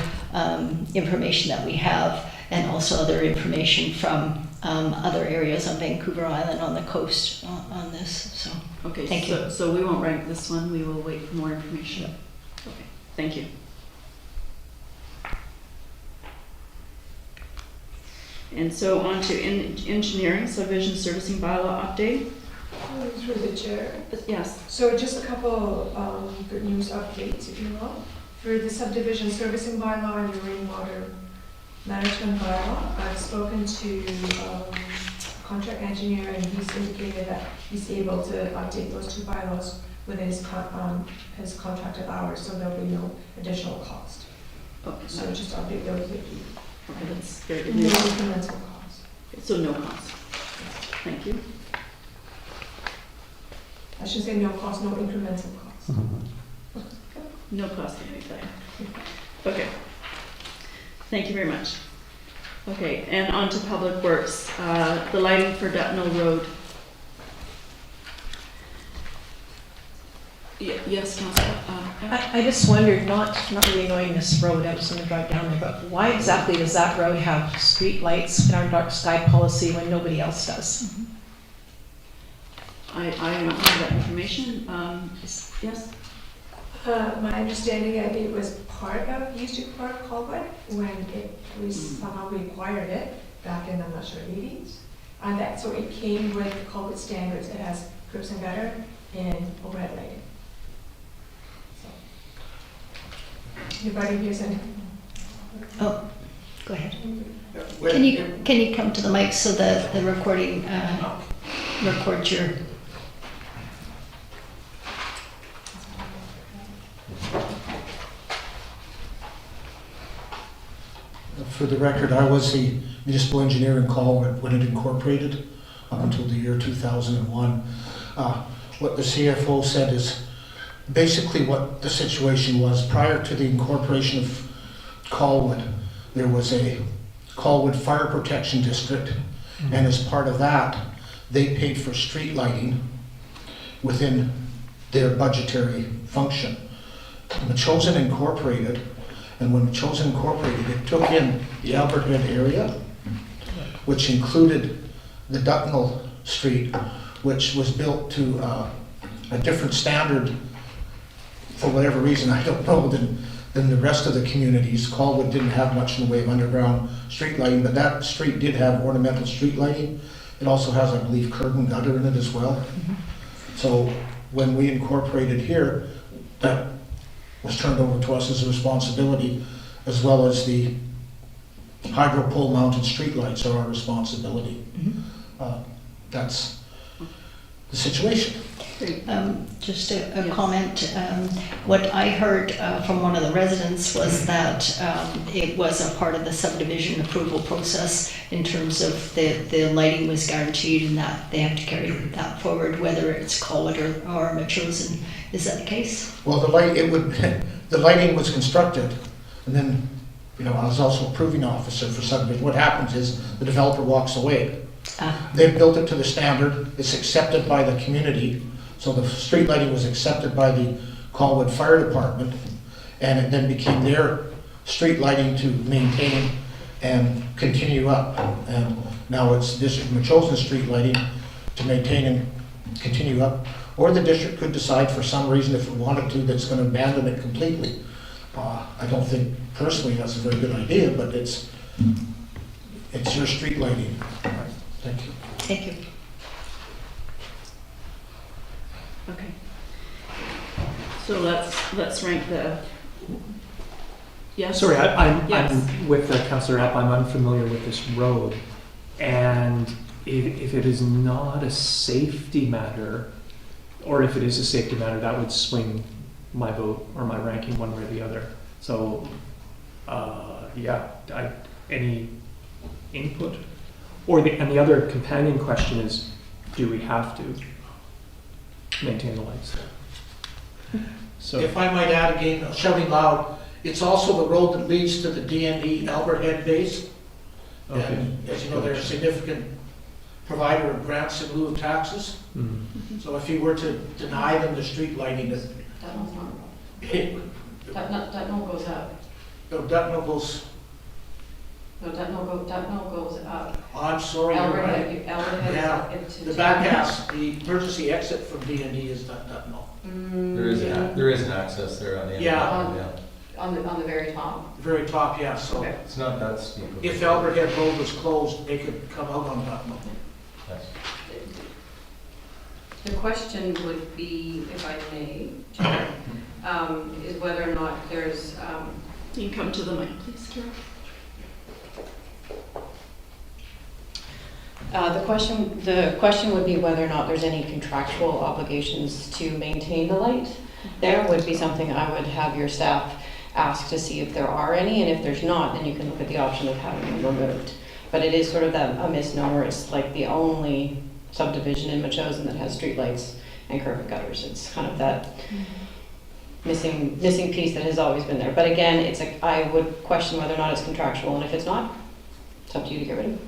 information that we have, and also other information from other areas on Vancouver Island on the coast on this. So Okay, thank you. So we won't rank this one, we will wait for more information. Okay, thank you. And so on to engineering subdivision servicing bylaw update. Through the chair. Yes. So just a couple good news updates, if you will. For the subdivision servicing bylaw and the rainwater management bylaw, I've spoken to contract engineer, and he's indicated that he's able to update those two bylaws within his contracted hours, so there'll be no additional cost. Okay, So just update those with you. okay, that's very good No news. incremental cost. So no cost. Thank you. I should say no cost, no incremental cost. No cost to anything. Okay. Thank you very much. Okay, and on to Public Works, the lighting for Dutnell Road. Yes, Councillor. I just wondered, not really knowing this road, I was going to drive down there, but why exactly does that road have street lights in our dark sky policy when nobody else does? I don't have that information. Yes? My understanding that it was part of, used to be part of Colwood when it was somehow we acquired it back in, I'm not sure, 80s. And that, so it came with Colwood standards. It has curbs and gutter and overhead lighting. So, anybody hears anything? Oh, go ahead. Can you come to the mic so that the recording records your... For the record, I was the municipal engineer in Colwood when it incorporated up until the year 2001. What the CFO said is basically what the situation was. Prior to the incorporation of Colwood, there was a Colwood Fire Protection District, and as part of that, they paid for street lighting within their budgetary function. Machosen incorporated, and when Machosen incorporated, it took in the Albert Head area, which included the Dutnell Street, which was built to a different standard, for whatever reason, I don't know, than the rest of the communities. Colwood didn't have much in the way of underground street lighting, but that street did have ornamental street lighting. It also has, I believe, curb and gutter in it as well. So when we incorporated here, that was turned over to us as a responsibility, as well as the hydro pole mounted streetlights are our responsibility. That's the situation. Just a comment. What I heard from one of the residents was that it was a part of the subdivision approval process in terms of the lighting was guaranteed and that they have to carry that forward, whether it's Colwood or Machosen. Is that the case? Well, the lighting was constructed, and then, I was also approving officer for subdivision. What happens is the developer walks away. They've built it to the standard. It's accepted by the community. So the street lighting was accepted by the Colwood Fire Department, and it then became their street lighting to maintain and continue up. And now it's District Machosen street lighting to maintain and continue up. Or the district could decide for some reason, if it wanted to, that it's going to abandon it completely. I don't think personally that's a very good idea, but it's your street lighting. All right. Thank you. Thank you. Okay. So let's rank the. Yes. Sorry, I'm Yes. with Councillor App. I'm unfamiliar with this road, and if it is not a safety matter, or if it is a safety matter, that would swing my vote or my ranking one way or the other. So, any input? And the other companion question is, do we have to maintain the lights there? So, If I might add again, shouting loud, it's also the road that leads to the DND Albert Head base. okay. And as you know, they're a significant provider of grants in lieu of taxes. Mhm. So if you were to deny them the street lighting, That one's not, it, that no goes up. Dutton goes, No, that no goes up. oh, I'm sorry, you're right. Albert Head is Yeah, up into. The back house, the emergency exit from DND is Dutton. There is an access there on the end. Yeah. On the very top. The very top, yeah, so Okay. It's not that steep. if Albert Head Road was closed, they could come out on Dutton. Yes. The question would be, if I may, Chair, is whether or not there's, You can come to the mic, please, Carol. the question would be whether or not there's any contractual obligations to maintain the light. There would be something I would have your staff ask to see if there are any, and if there's not, then you can look at the option of having them removed. But it is sort of a misnomer. It's like the only subdivision in Machosen that has streetlights and curb and gutters. It's kind of that missing piece that has always been there. But again, I would question whether or not it's contractual, and if it's not, it's up to you to get rid of it.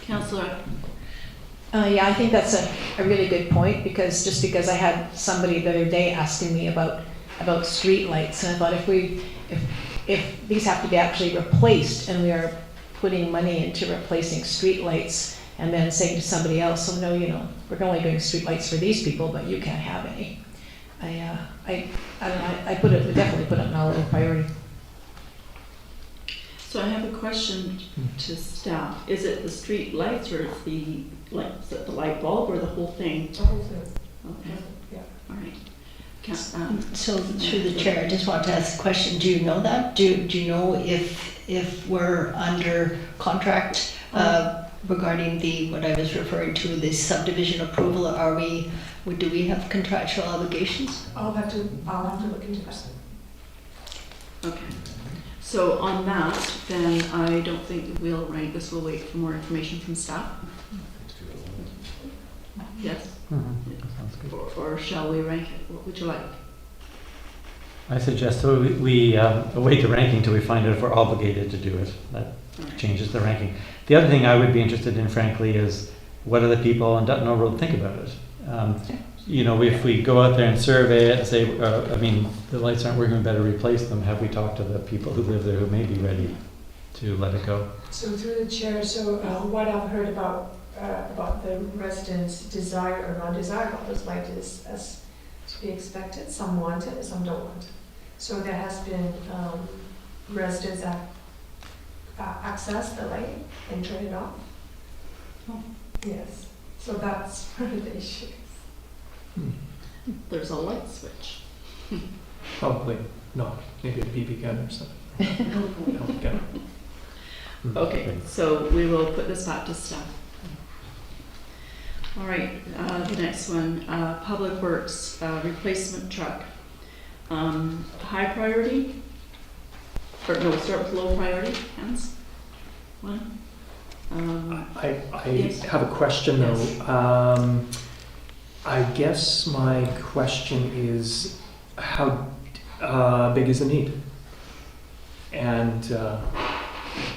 Councillor, Yeah, I think that's a really good point, because just because I had somebody the other day asking me about street lights, and I thought if these have to be actually replaced, and we are putting money into replacing street lights, and then saying to somebody else, oh no, we're only doing street lights for these people, but you can't have any. I don't know, I definitely put it on our priority. so I have a question to staff. Is it the street lights, or is the light bulb, or the whole thing? The whole thing. Okay, Yeah. all right. So through the chair, I just want to ask a question. Do you know that? Do you know if we're under contract regarding what I was referring to, the subdivision approval? Do we have contractual obligations? I'll have to look into that. Okay. So on that, then I don't think we'll rank this. We'll wait for more information from staff. Yes? Sounds good. Or shall we rank it? What would you like? I suggest we await the ranking till we find out if we're obligated to do it. That changes the ranking. The other thing I would be interested in, frankly, is what do the people on Dutton Road think about it? If we go out there and survey it and say, the lights aren't working, we better replace them, have we talked to the people who live there who may be ready to let it go? So through the chair, what I've heard about the residents' desire or non-desire about those lights is as to be expected. Some want it, some don't want it. So there has been residents that access the light and turn it off. Oh. Yes. So that's one of the issues. There's a light switch. Probably not. Maybe a BB gun or something. Gun. Okay, so we will put this back to staff. All right, the next one, Public Works replacement truck. High priority? Or no, start with low priority, Hans? One? I Yes. have a question Yes. though. I guess my question is, how big is the need? And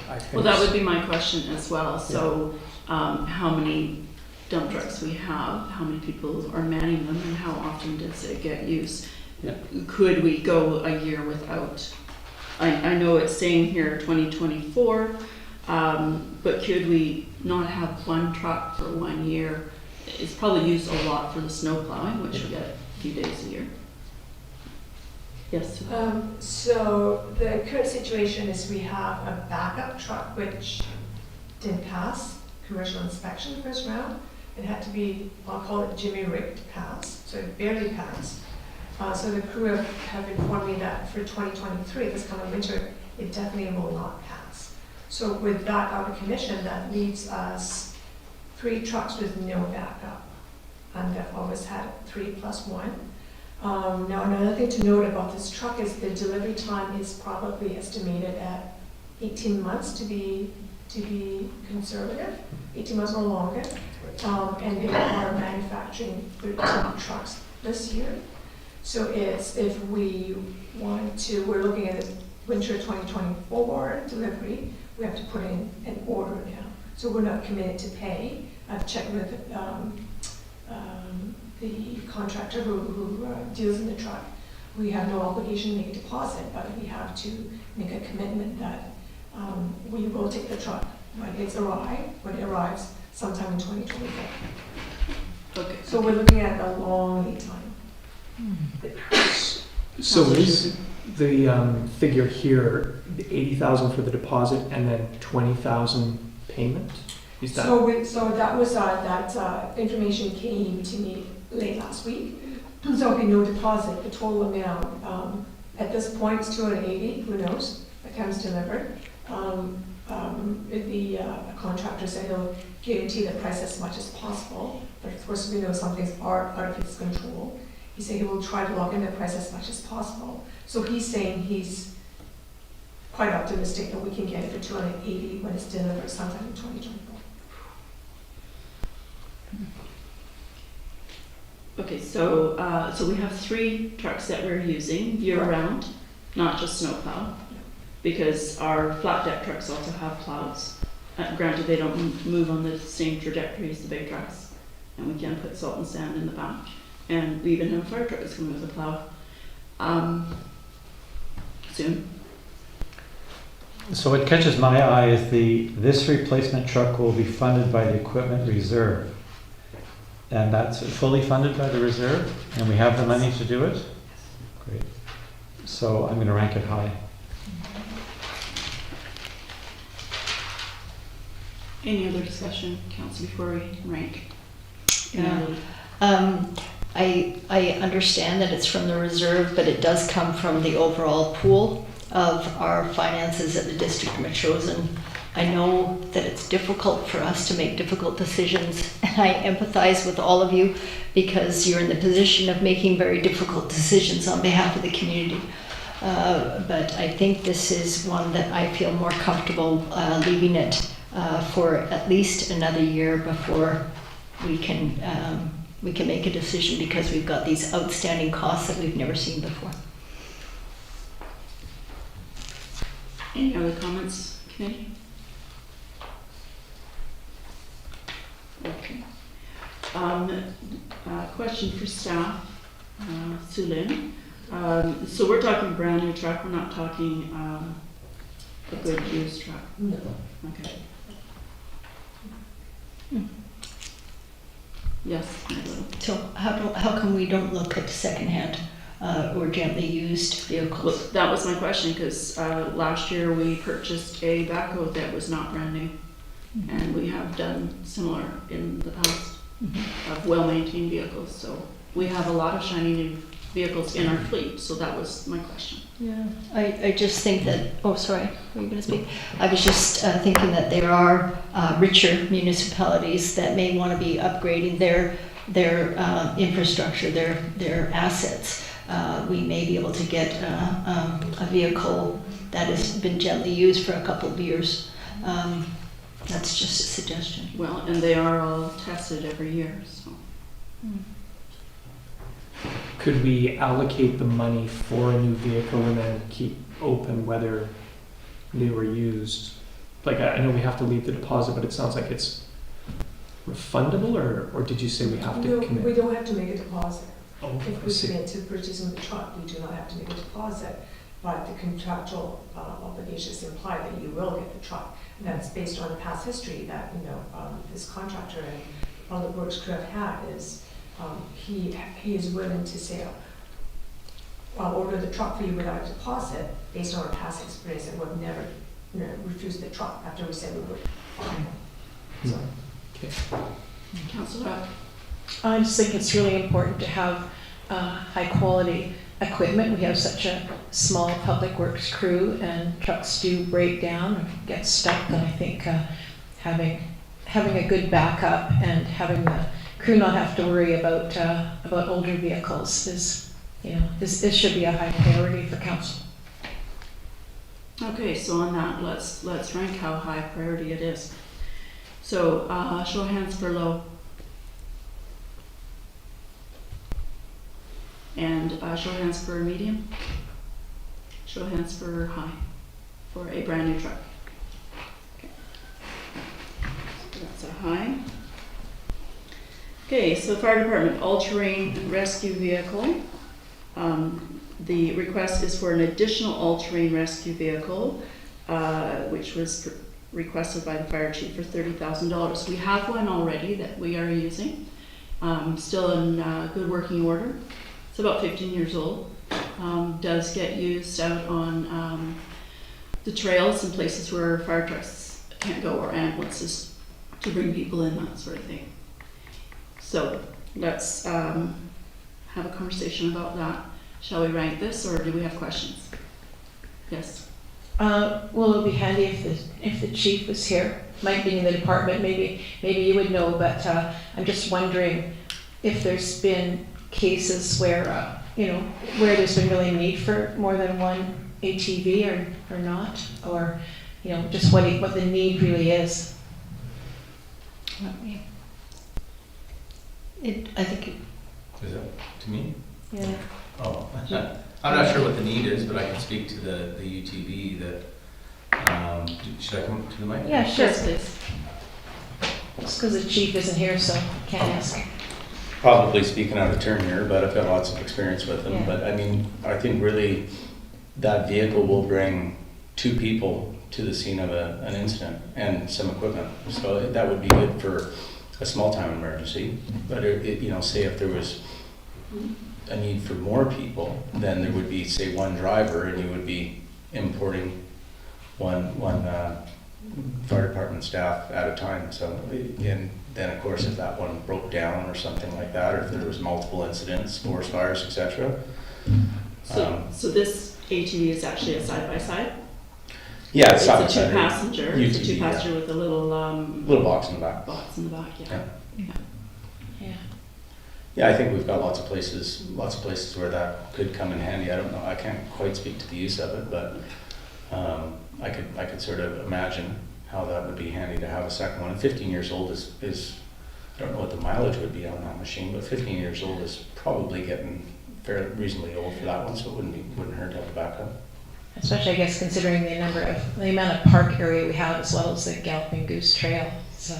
I think. Well, that would be my question as well. So how many dump trucks we have, how many people are manning them, and how often does it get used? Yeah. Could we go a year without? I know it's saying here 2024, but could we not have one truck for 1 year? It's probably used a lot for the snow plowing, which we get a few days a year. Yes. So the current situation is we have a backup truck which didn't pass commercial inspection the first round. It had to be, I'll call it Jimmy rigged pass, so it barely passed. So the crew have informed me that for 2023, this coming winter, it definitely will not pass. So with that out of commission, that leaves us 3 trucks with no backup. And I've always had 3 plus 1. Now another thing to note about this truck is the delivery time is probably estimated at 18 months to be to be conservative, 18 months or longer. And they are manufacturing 13 trucks this year. So it's, if we want to, we're looking at winter 2024 delivery, we have to put in an order now. So we're not committed to pay. I've checked with the contractor who deals in the truck. We have no obligation to make a deposit, but we have to make a commitment that we will take the truck when it arrives sometime in 2024. Okay. So we're looking at a long lead time. So is the figure here, the 80,000 for the deposit and then 20,000 payment? Is that? So that was, that information came to me late last week. So okay, no deposit, the total amount, at this point it's 280, who knows, the time's delivered. The contractor said he'll guarantee the price as much as possible, but of course we know some things are out of his control. He said he will try to lock in the price as much as possible. So he's saying he's quite optimistic that we can get it for 280 when it's delivered sometime in 2024. Okay, so we have 3 trucks that we're using year-round, not just snowplow, because our flat deck trucks also have plows. Granted, they don't move on the same trajectory as the big trucks, and we can put salt and sand in the back. And we even have a fire truck that's coming with a plow soon. So what catches my eye is this replacement truck will be funded by the equipment reserve. And that's fully funded by the reserve, and we have the money to do it? Great. So I'm going to rank it high. Any other discussion, council, before we rank? Yeah. I understand that it's from the reserve, but it does come from the overall pool of our finances that the district have chosen. I know that it's difficult for us to make difficult decisions, and I empathize with all of you because you're in the position of making very difficult decisions on behalf of the community. But I think this is one that I feel more comfortable leaving it for at least another year before we can make a decision, because we've got these outstanding costs that we've never seen before. Any other comments, committee? Okay. Question for staff, Sulin. So we're talking brand new truck, we're not talking a good used truck? No. Okay. Yes, Madeleine. So how come we don't look at secondhand or gently used Well, vehicles? that was my question, because last year we purchased a backhoe that was not brand new. And we have done similar in the past of well-maintained vehicles. So we have a lot of shiny new vehicles in our fleet, so that was my question. Yeah, I just think that, oh, sorry, were you going to speak? I was just thinking that there are richer municipalities that may want to be upgrading their infrastructure, their assets. We may be able to get a vehicle that has been gently used for a couple of years. That's just a suggestion. Well, and they are all tested every year, so. Could we allocate the money for a new vehicle and then keep open whether new or used? Like, I know we have to leave the deposit, but it sounds like it's refundable, or did you say we have to No, commit? we don't have to make a deposit. Oh, If I we see. commit to purchasing the truck, we do not have to make a deposit, but the contractual obligations imply that you will get the truck. And that's based on past history that, this contractor and Public Works crew have had is, he is willing to say, I'll order the truck for you without a deposit, based on our past experience, and we've never, refused the truck after we said we would. So, Okay. Councillor? I just think it's really important to have high quality equipment. We have such a small public works crew, and trucks do break down or get stuck, and I think having a good backup and having the crew not have to worry about older vehicles is should be a high priority for council. Okay, so on that, let's rank how high priority it is. So, show of hands for low. And show of hands for medium. Show of hands for high, for a brand new truck. Okay. So that's a high. Okay, so fire department, all-terrain rescue vehicle. The request is for an additional all-terrain rescue vehicle, which was requested by the fire chief for $30,000. We have one already that we are using, still in good working order. It's about 15 years old. Does get used out on the trails and places where fire trucks can't go, or ambulances to bring people in, that sort of thing. So let's have a conversation about that. Shall we rank this, or do we have questions? Yes. Well, it would be handy if the chief was here. Mike being in the department, maybe you would know, but I'm just wondering if there's been cases where where there's been really need for more than one ATV or not, or just what the need really is. I think Is that to me? Yeah. Oh, I'm not sure what the need is, but I can speak to the UTV that, should I come to the mic? Yeah, sure. Yes, please. Just because the chief isn't here, so can't ask. Probably speaking out of turn here, but I've got lots of experience with them. Yeah. But I mean, I think really that vehicle will bring 2 people to the scene of an incident and some equipment. So that would be good for a small time emergency. But say if there was a need for more people, then there would be, say, one driver, and you would be importing one fire department staff at a time. So, and then of course, if that one broke down or something like that, or if there was multiple incidents, forest fires, etc. So this ATV is actually a side-by-side? Yeah, It's side a by side. two-passenger. It's a UTV, two-passenger with a little little box in the back. box in the back, yeah. Yeah. Yeah, I think we've got lots of places where that could come in handy. I don't know, I can't quite speak to the use of it, but I could sort of imagine how that would be handy to have a second one. And 15 years old is I don't know what the mileage would be on that machine, but 15 years old is probably getting fairly reasonably old for that one, so it wouldn't hurt to have a backup. Especially, I guess, considering the amount of park area we have, as well as the Galloping Goose Trail. So,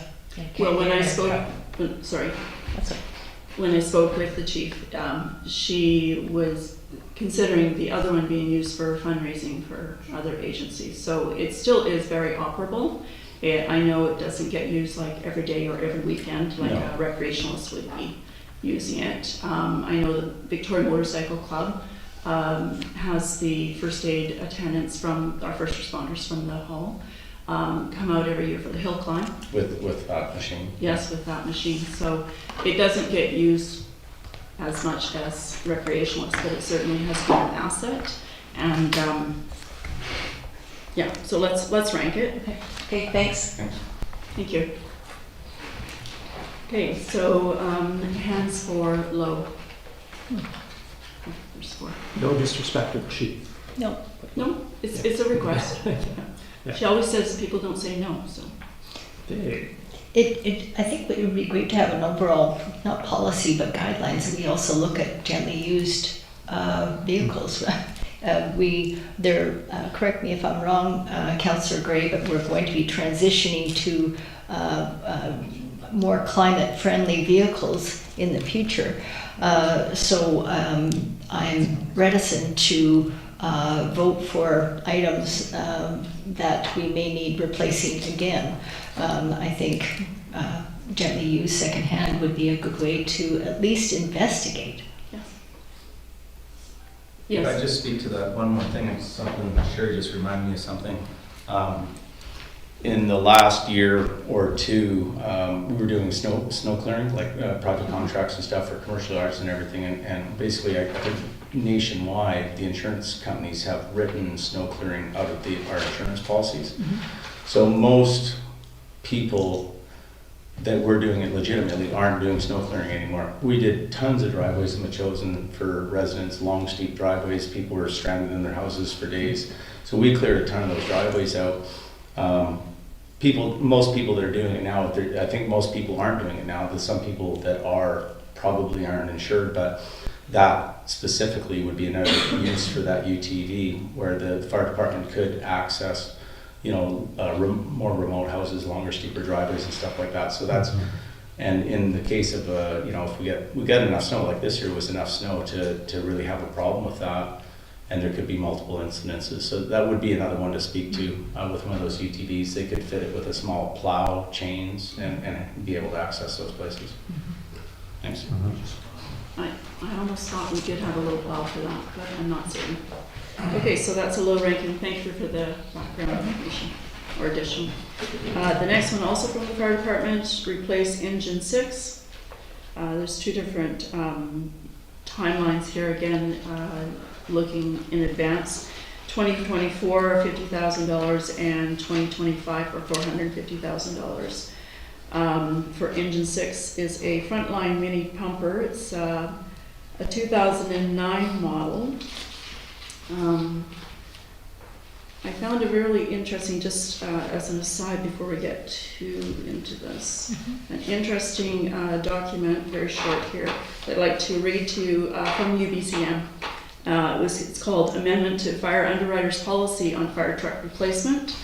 Well, when I spoke, sorry, That's it. when I spoke with the chief, she was considering the other one being used for fundraising for other agencies. So it still is very operable. I know it doesn't get used like every day or every weekend like a recreationalist would be using it. I know the Victoria Motorcycle Club has the first aid attendants from our first responders from the hall come out every year for the hill climb. With that machine? Yes, with that machine. So it doesn't get used as much as recreationalists, but it certainly has been an asset. And yeah, so let's rank it. Okay, thanks. Thank you. Okay, so hands for low. There's 4. No disrespect to the chief. no. No, it's a request. Yeah. She always says people don't say no, so. Hey, I think it would be great to have an overall, not policy, but guidelines. We also look at gently used vehicles. Correct me if I'm wrong, Councillor Gray, but we're going to be transitioning to more climate-friendly vehicles in the future. So I'm reticent to vote for items that we may need replacing again. I think gently used secondhand would be a good way to at least investigate. Could I Yes. just speak to that one more thing? It's something, Sherry just reminded me of something. In the last year or two, we were doing snow clearing, like project contracts and stuff for commercial yards and everything. And basically, I think nationwide, the insurance companies have written snow clearing out of our insurance policies. Mm-hmm. So most people that we're doing it legitimately aren't doing snow clearing anymore. We did tons of driveways in Machosen for residents, long steep driveways. People were stranded in their houses for days. So we cleared a ton of those driveways out. Most people that are doing it now, I think most people aren't doing it now. There's some people that are probably aren't insured, but that specifically would be another use for that UTV where the fire department could access, more remote houses, longer, steeper driveways and stuff like that. So that's, and in the case of, if we get enough snow, like this year was enough snow to really have a problem with that, and there could be multiple incidences. So that would be another one to speak to with one of those UTVs. They could fit it with a small plow, chains, and be able to access those places. Thanks. I almost thought we did have a little plow for that, but I'm not certain. Okay, so that's a low ranking. Thank you for the background information or addition. The next one, also from the fire department, replace engine 6. There's two different timelines here again, looking in advance. 2024, $50,000, and 2025 for $450,000. For engine 6 is a frontline mini pumper. It's a 2009 model. I found it really interesting, just as an aside before we get too into this, an interesting document, very short here, I'd like to read to you from UBCM. It's called Amendment to Fire Underwriters Policy on Fire Truck Replacement.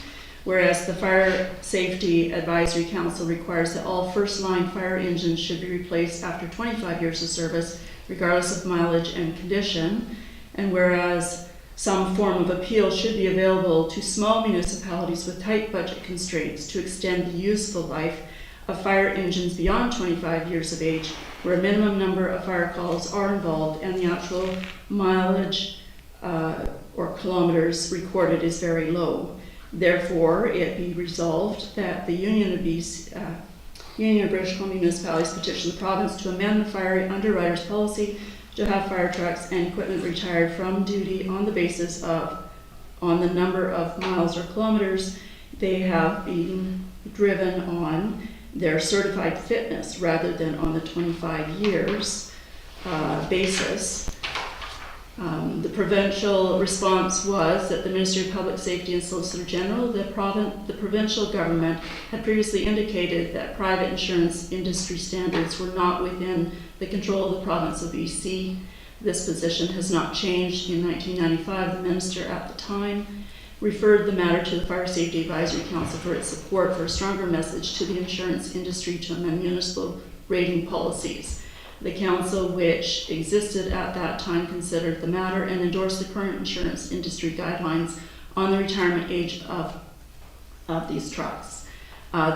Whereas the Fire Safety Advisory Council requires that all first-line fire engines should be replaced after 25 years of service, regardless of mileage and condition. And whereas some form of appeal should be available to small municipalities with tight budget constraints to extend the useful life of fire engines beyond 25 years of age, where a minimum number of fire calls are involved and the actual mileage or kilometers recorded is very low. Therefore, it be resolved that the Union of British Columbia Municipalities petition the province to amend the fire underwriters policy to have fire trucks and equipment retired from duty on the basis of, on the number of miles or kilometers they have been driven on their certified fitness rather than on the 25 years basis. The provincial response was that the Ministry of Public Safety and Solicitor General, the provincial government had previously indicated that private insurance industry standards were not within the control of the province of BC. This position has not changed. In 1995, the minister at the time referred the matter to the Fire Safety Advisory Council for its support for a stronger message to the insurance industry to amend municipal rating policies. The council, which existed at that time, considered the matter and endorsed the current insurance industry guidelines on the retirement age of these trucks.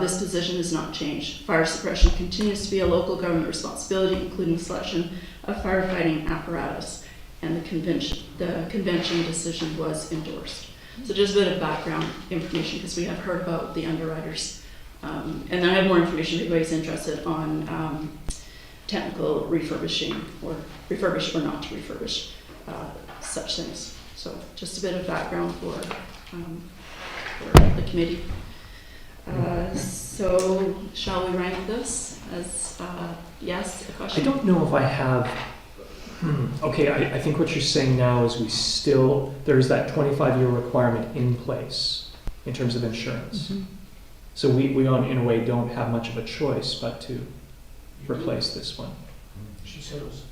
This position has not changed. Fire suppression continues to be a local government responsibility, including selection of firefighting apparatus, and the convention decision was endorsed. So just a bit of background information, because we have heard about the underwriters. And then I have more information if anybody's interested on technical refurbishing, or refurbish or not to refurbish, such things. So just a bit of background for the committee. So shall we rank this as yes, a question? I don't know if I have, okay, I think what you're saying now is there's that 25-year requirement in place in terms of insurance. Mm-hmm. So we in a way don't have much of a choice but to replace this one. She said it was.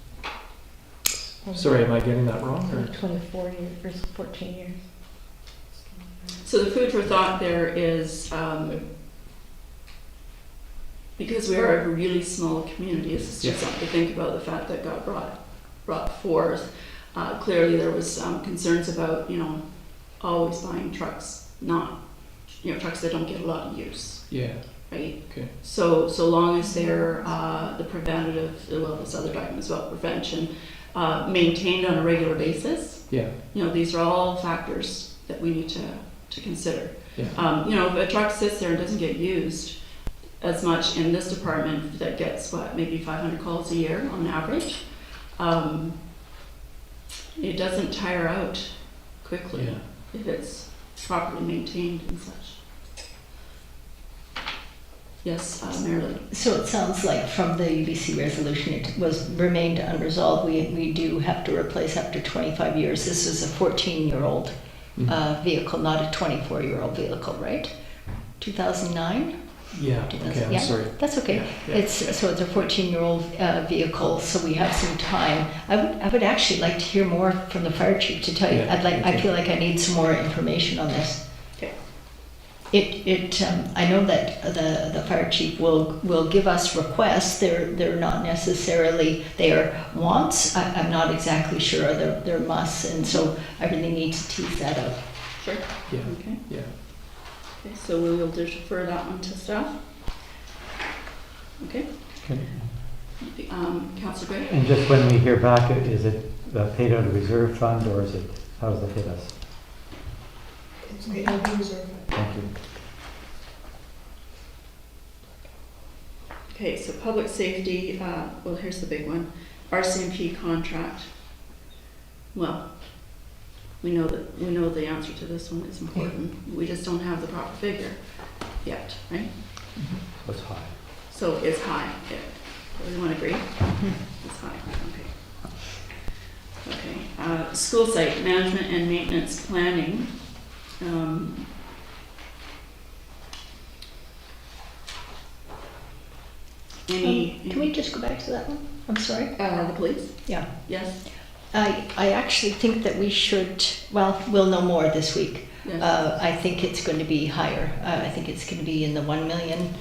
Sorry, am I getting that wrong? Or? 24 years, or 14 years. So the food for thought there is, because we are a really small community, it's just something to think about, the fact that got brought forth. Clearly there was concerns about, always buying trucks, not, trucks that don't get a lot of use. Yeah. Right? Okay. So long as they're the preventative, well, this other document about prevention, maintained on a regular basis. Yeah. These are all factors that we need to consider. Yeah. If a truck sits there and doesn't get used as much in this department, that gets maybe 500 calls a year on average, it doesn't tire out quickly if it's properly maintained and such. Yes, Marilyn. So it sounds like from the UBC resolution, it remained unresolved. We do have to replace after 25 years. This is a 14-year-old vehicle, not a 24-year-old vehicle, right? 2009? Yeah, okay, I'm Yeah, sorry. that's okay. Yeah. It's a 14-year-old vehicle, so we have some time. I would actually like to hear more from the fire chief to tell you. Yeah, I feel like I need some more information on this. Okay. I know that the fire chief will give us requests. They're not necessarily their wants. I'm not exactly sure. They're musts, and so I really need to tease that out. Sure. Yeah, Okay. yeah. Okay, so we will defer that one to staff. Okay. Okay. Councillor Gray? And just when we hear back, is it paid out of reserve fund, or is it, how does it hit us? It's made out of reserve. Thank you. Okay, so public safety, well, here's the big one. RCMP contract. Well, we know the answer to this one is important. We just don't have the proper figure yet, right? So it's high. So it's high. Yeah. Everyone agree? It's high. Okay. Okay. School site management and maintenance planning. Can we just go back to that one? I'm sorry. The police? Yeah. Yes. I actually think that we should, well, we'll know more this week. Yes. I think it's going to be higher. I think it's going to be in the $1 million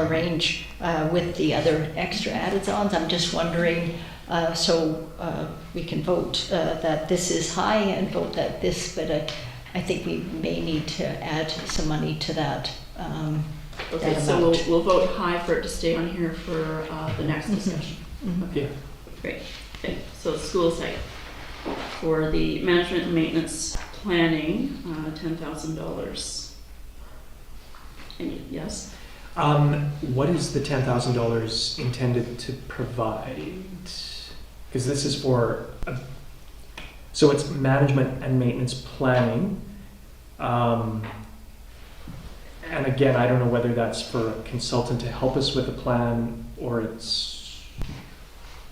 range with the other extra added-ons. I'm just wondering, so we can vote that this is high and vote that this, but I think we may need to add some money to that. Okay, that so amount. we'll vote high for it to stay on here for the next discussion. Yeah. Great. Okay, so school site. For the management and maintenance planning, $10,000. And yes? What is the $10,000 intended to provide? Because this is for, so it's management and maintenance planning. And again, I don't know whether that's for a consultant to help us with the plan or it's.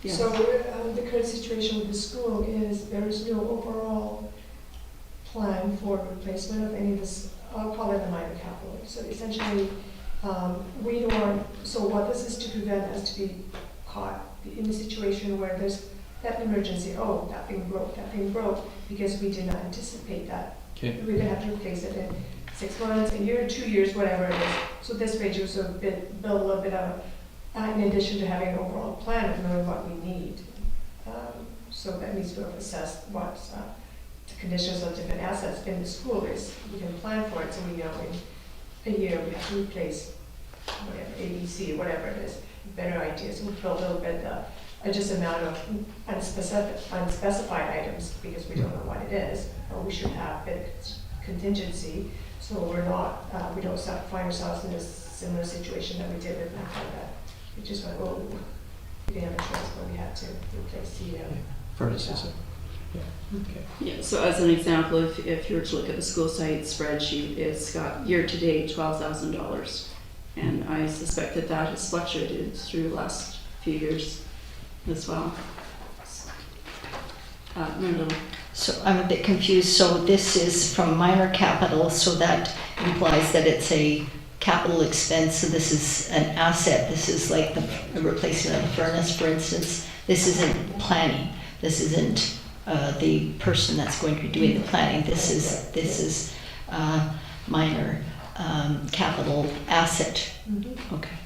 Yeah. So the current situation with the school is there is no overall plan for replacement of any of this, I'll call it the minor capital. So essentially, we don't want, so what this is to prevent us to be caught in a situation where there's that emergency, oh, that thing broke, because we did not anticipate that. Okay. We're gonna have to replace it in 6 months, a year, 2 years, whatever it is. So this way just build a little bit of, in addition to having an overall plan of knowing what we need. So that means we'll assess what the conditions of different assets in the school is. We can plan for it, so we know in a year we have to replace whatever, ABC, whatever it is, better ideas. We'll build a little bit, just amount of unspecified items because we don't know what it is, or we should have a bit of contingency. So we're not, we don't find ourselves in a similar situation that we did with Macarthur. We just went, oh, we didn't have a choice, but we had to replace the Furnaces. Yeah. Okay. Yeah, so as an example, if you were to look at the school site spreadsheet, it's got year-to-date $12,000. And I suspect that that has fluctuated through the last few years as well. Mary Lou. So I'm a bit confused. So this is from minor capital, so that implies that it's a capital expense. So this is an asset. This is like the replacement of a furnace, for instance. This isn't planning. This isn't the person that's going to be doing the planning. This is minor capital asset. Mm-hmm. Okay.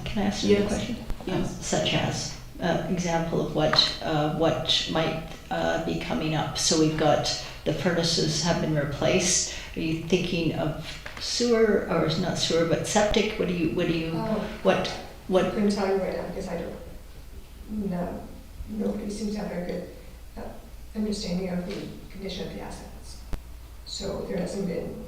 Can I ask you a question? Yes. Such as example of what might be coming up. So we've got the furnaces have been replaced. Are you thinking of sewer, or not sewer, but septic? What? I couldn't tell you right now because I don't. No, nobody seems to have a good understanding of the condition of the assets. So there hasn't been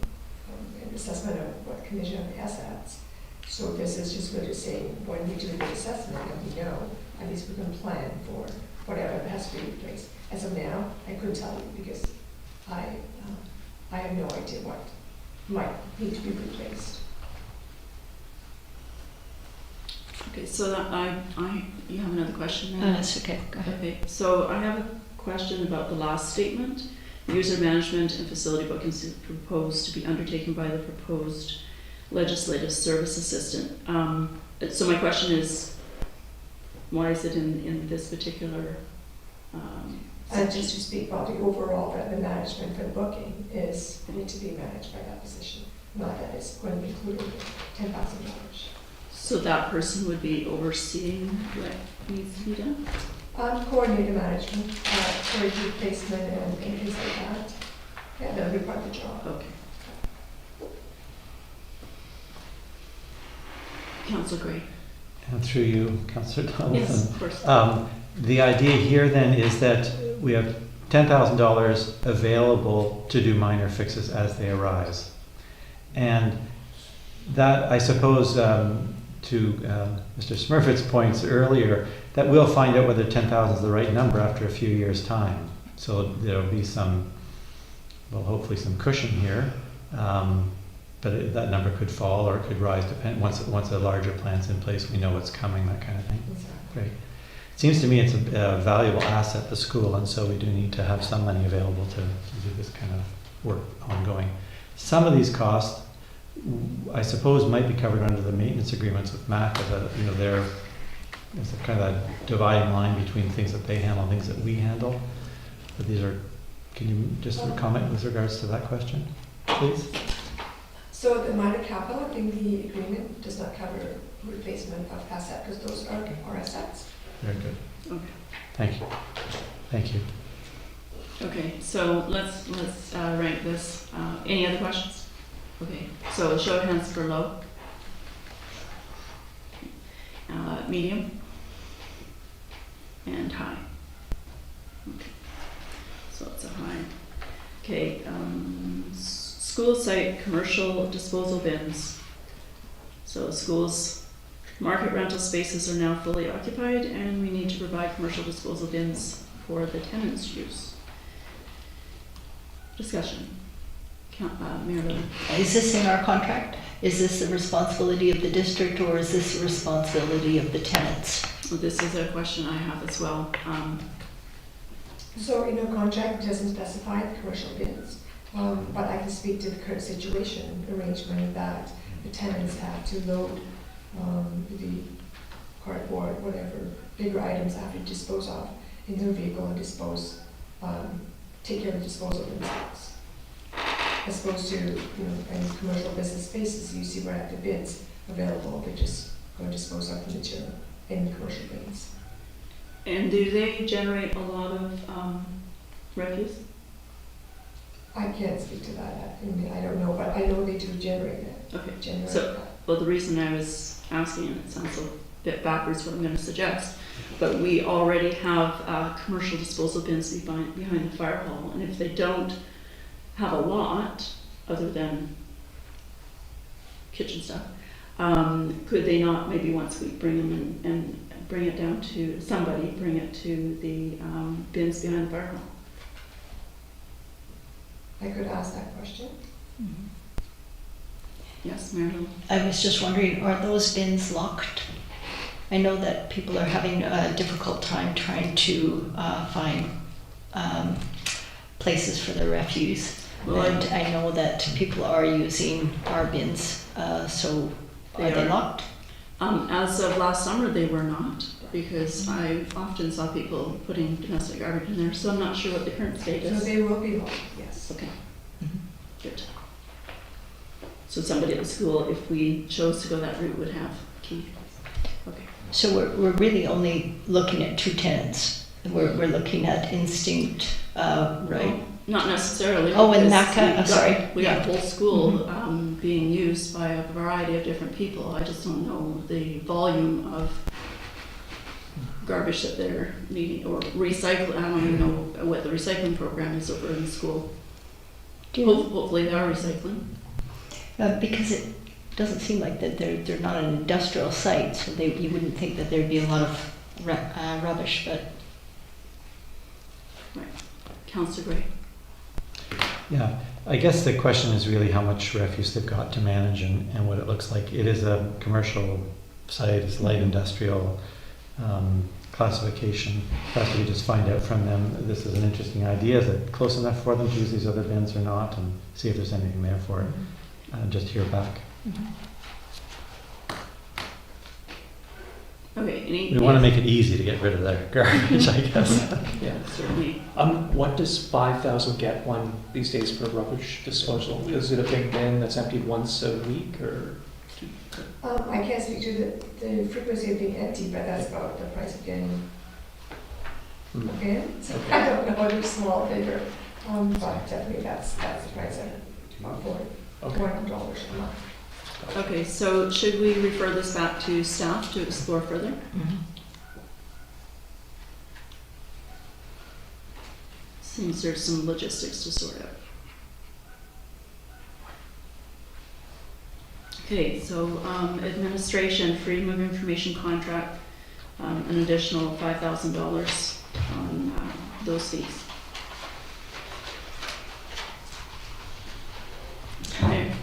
an assessment of what condition of the assets. So this is just really saying when we do the assessment and we know, at least we can plan for whatever has to be replaced. As of now, I couldn't tell you because I have no idea what might need to be replaced. Okay, so that you have another question there? That's okay, go ahead. Okay, so I have a question about the last statement. User management and facility booking is proposed to be undertaken by the proposed legislative service assistant. So my question is, why is it in this particular And just to speak about the overall, that the management for the booking is, need to be managed by that position, not that it's going to be included in $10,000. So that person would be overseeing what needs to be done? Coordinator management, for replacement and things like that. Yeah, that'll be part of the job. Okay. Councillor Gray. And through you, Councillor Donaldson. Yes, of course. The idea here then is that we have $10,000 available to do minor fixes as they arise. And that, I suppose, to Mr. Smirfitt's points earlier, that we'll find out whether 10,000 is the right number after a few years' time. So there'll be some, well, hopefully some cushion here. That number could fall or it could rise once a larger plan's in place, we know what's coming, that kind of thing. Exactly. Great. It seems to me it's a valuable asset to the school, and so we do need to have some money available to do this kind of work ongoing. Some of these costs, I suppose, might be covered under the maintenance agreements with MAC, as there's a kind of a dividing line between things that they handle and things that we handle. But can you just comment with regards to that question, please? So the minor capital, I think the agreement does not cover replacement of assets, because those are our assets. Very good. Okay. Thank you. Thank you. Okay, so let's rank this. Any other questions? Okay, so show of hands for low. Medium. And high. Okay, so it's a high. Okay, school site commercial disposal bins. So schools' market rental spaces are now fully occupied and we need to provide commercial disposal bins for the tenants' use. Discussion. Mayor Lily. Is this in our contract? Is this the responsibility of the district or is this the responsibility of the tenants? Well, this is a question I have as well. So in our contract, it doesn't specify the commercial bins, but I can speak to the current situation arrangement that the tenants have to load the cardboard, whatever, bigger items after dispose of in their vehicle and take care of the disposal themselves. As opposed to, in commercial business spaces, you see where the bins available, they just go and dispose of the material in commercial bins. And do they generate a lot of refuse? I can't speak to that. I don't know, but I know they do generate it. Okay. Well, the reason I was asking, and it sounds a bit backwards what I'm going to suggest, but we already have commercial disposal bins behind the fire hall, and if they don't have a lot, other than kitchen stuff, could they not, maybe once we bring them in and bring it down to somebody, bring it to the bins behind the fire hall? I could ask that question. Mm-hmm. Yes, Marilyn. I was just wondering, are those bins locked? I know that people are having a difficult time trying to find places for their refuse. Well, and I know that people are using our bins, so are they locked? As of last summer, they were not, because I often saw people putting domestic garbage in there, so I'm not sure what the current state So is. they will be locked, yes. Okay. Good. So somebody at the school, if we chose to go that route, would have key. Okay. So we're really only looking at two tenants. We're looking at Instinct, right? Not necessarily. Oh, and because NACA, we've sorry. got- We got whole school Mm-hmm. being used by a variety of different people. I just don't know the volume of garbage that they're needing, or recycle. I don't even know what the recycling program is over in the school. Hopefully they are recycling. Because it doesn't seem like that they're not an industrial site, so you wouldn't think that there'd be a lot of rubbish, but Right. Councillor Gray. Yeah, I guess the question is really how much refuse they've got to manage and what it looks like. It is a commercial site, it's light industrial classification. Perhaps we just find out from them, this is an interesting idea, is it close enough for them to use these other bins or not, and see if there's anything there for it. Just hear back. Okay, any? We want to make it easy to get rid of their garbage, I guess. Yeah. Certainly. What does 5,000 get one these days for rubbish disposal? Is it a big bin that's emptied once a week, or? I can't speak to the frequency of being empty, but that's about the price of getting a bin. So I don't know whether it's small or bigger, but definitely that's the price of it, about $400 a month. Okay, so should we refer this back to staff to explore further? Seems there's some logistics to sort out. Okay, so administration, freedom of information contract, an additional $5,000 on those fees.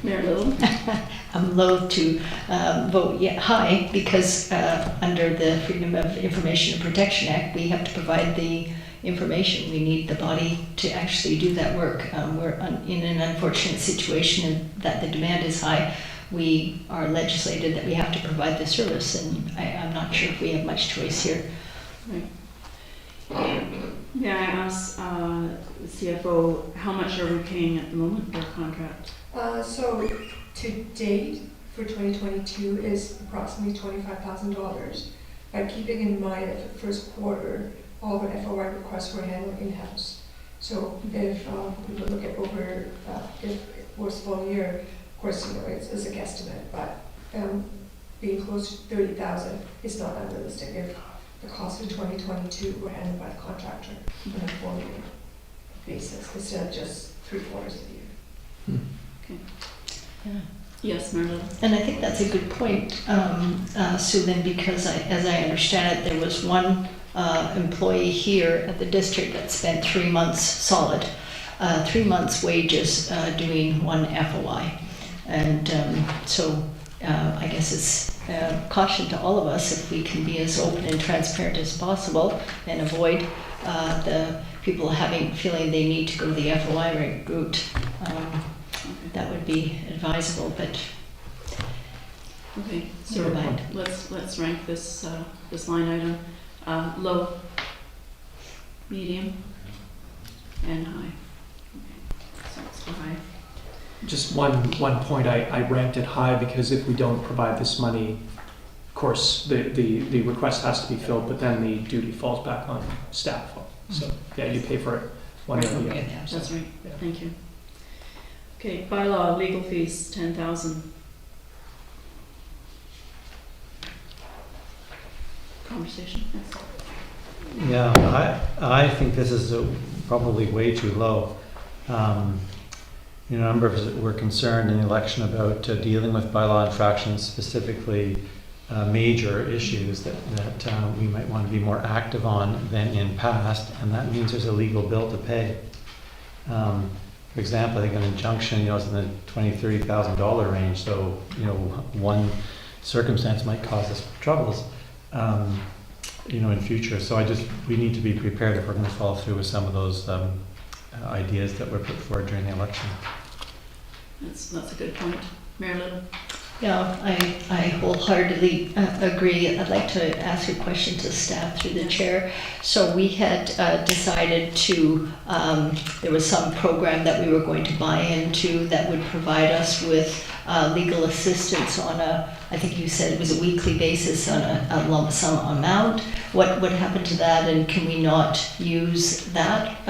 Mayor Little? I'm loath to vote high because under the Freedom of Information and Protection Act, we have to provide the information. We need the body to actually do that work. We're in an unfortunate situation in that the demand is high. We are legislated that we have to provide the service, and I'm not sure if we have much choice here. Right. May I ask CFO, how much are we paying at the moment for a contract? So to date for 2022 is approximately $25,000. By keeping in mind that the first quarter, all the FOI requests were handled in-house. So if we would look at over, if it was full year, of course, you know, it's a guesstimate, but being close to 30,000 is not unrealistic if the cost of 2022 were handled by the contractor on a full year basis instead of just 3/4 of the year. Okay. Yeah. Yes, Marla. And I think that's a good point, Sue, because as I understand it, there was one employee here at the district that spent 3 months solid, 3 months wages doing one FOI. And so I guess it's caution to all of us if we can be as open and transparent as possible and avoid the people feeling they need to go the FOI route. That would be advisable, but okay. So never mind. let's rank this this line item: low, medium, and high. Okay. So let's go high. Just one point, I ranked it high because if we don't provide this money, of course, the request has to be filled, but then the duty falls back on staff. So yeah, you pay for it one way or the other. That's right. Yeah. Thank you. Okay, bylaw, legal fees, 10,000. Conversation, yes. Yeah, I think this is probably way too low. A number of us were concerned in the election about dealing with bylaw infractions, specifically major issues that we might want to be more active on than in past, and that means there's a legal bill to pay. For example, I think an injunction, is in the $20,000, $30,000 range, so one circumstance might cause us troubles, in future. So we need to be prepared if we're going to follow through with some of those ideas that were put forward during the election. That's a good point. Mary Lou? Yeah, I wholeheartedly agree. I'd like to ask a question to staff through the chair. So we had decided to, there was some program that we were going to buy into that would provide us with legal assistance on I think you said it was a weekly basis on a lump sum amount. What happened to that, and can we not use that,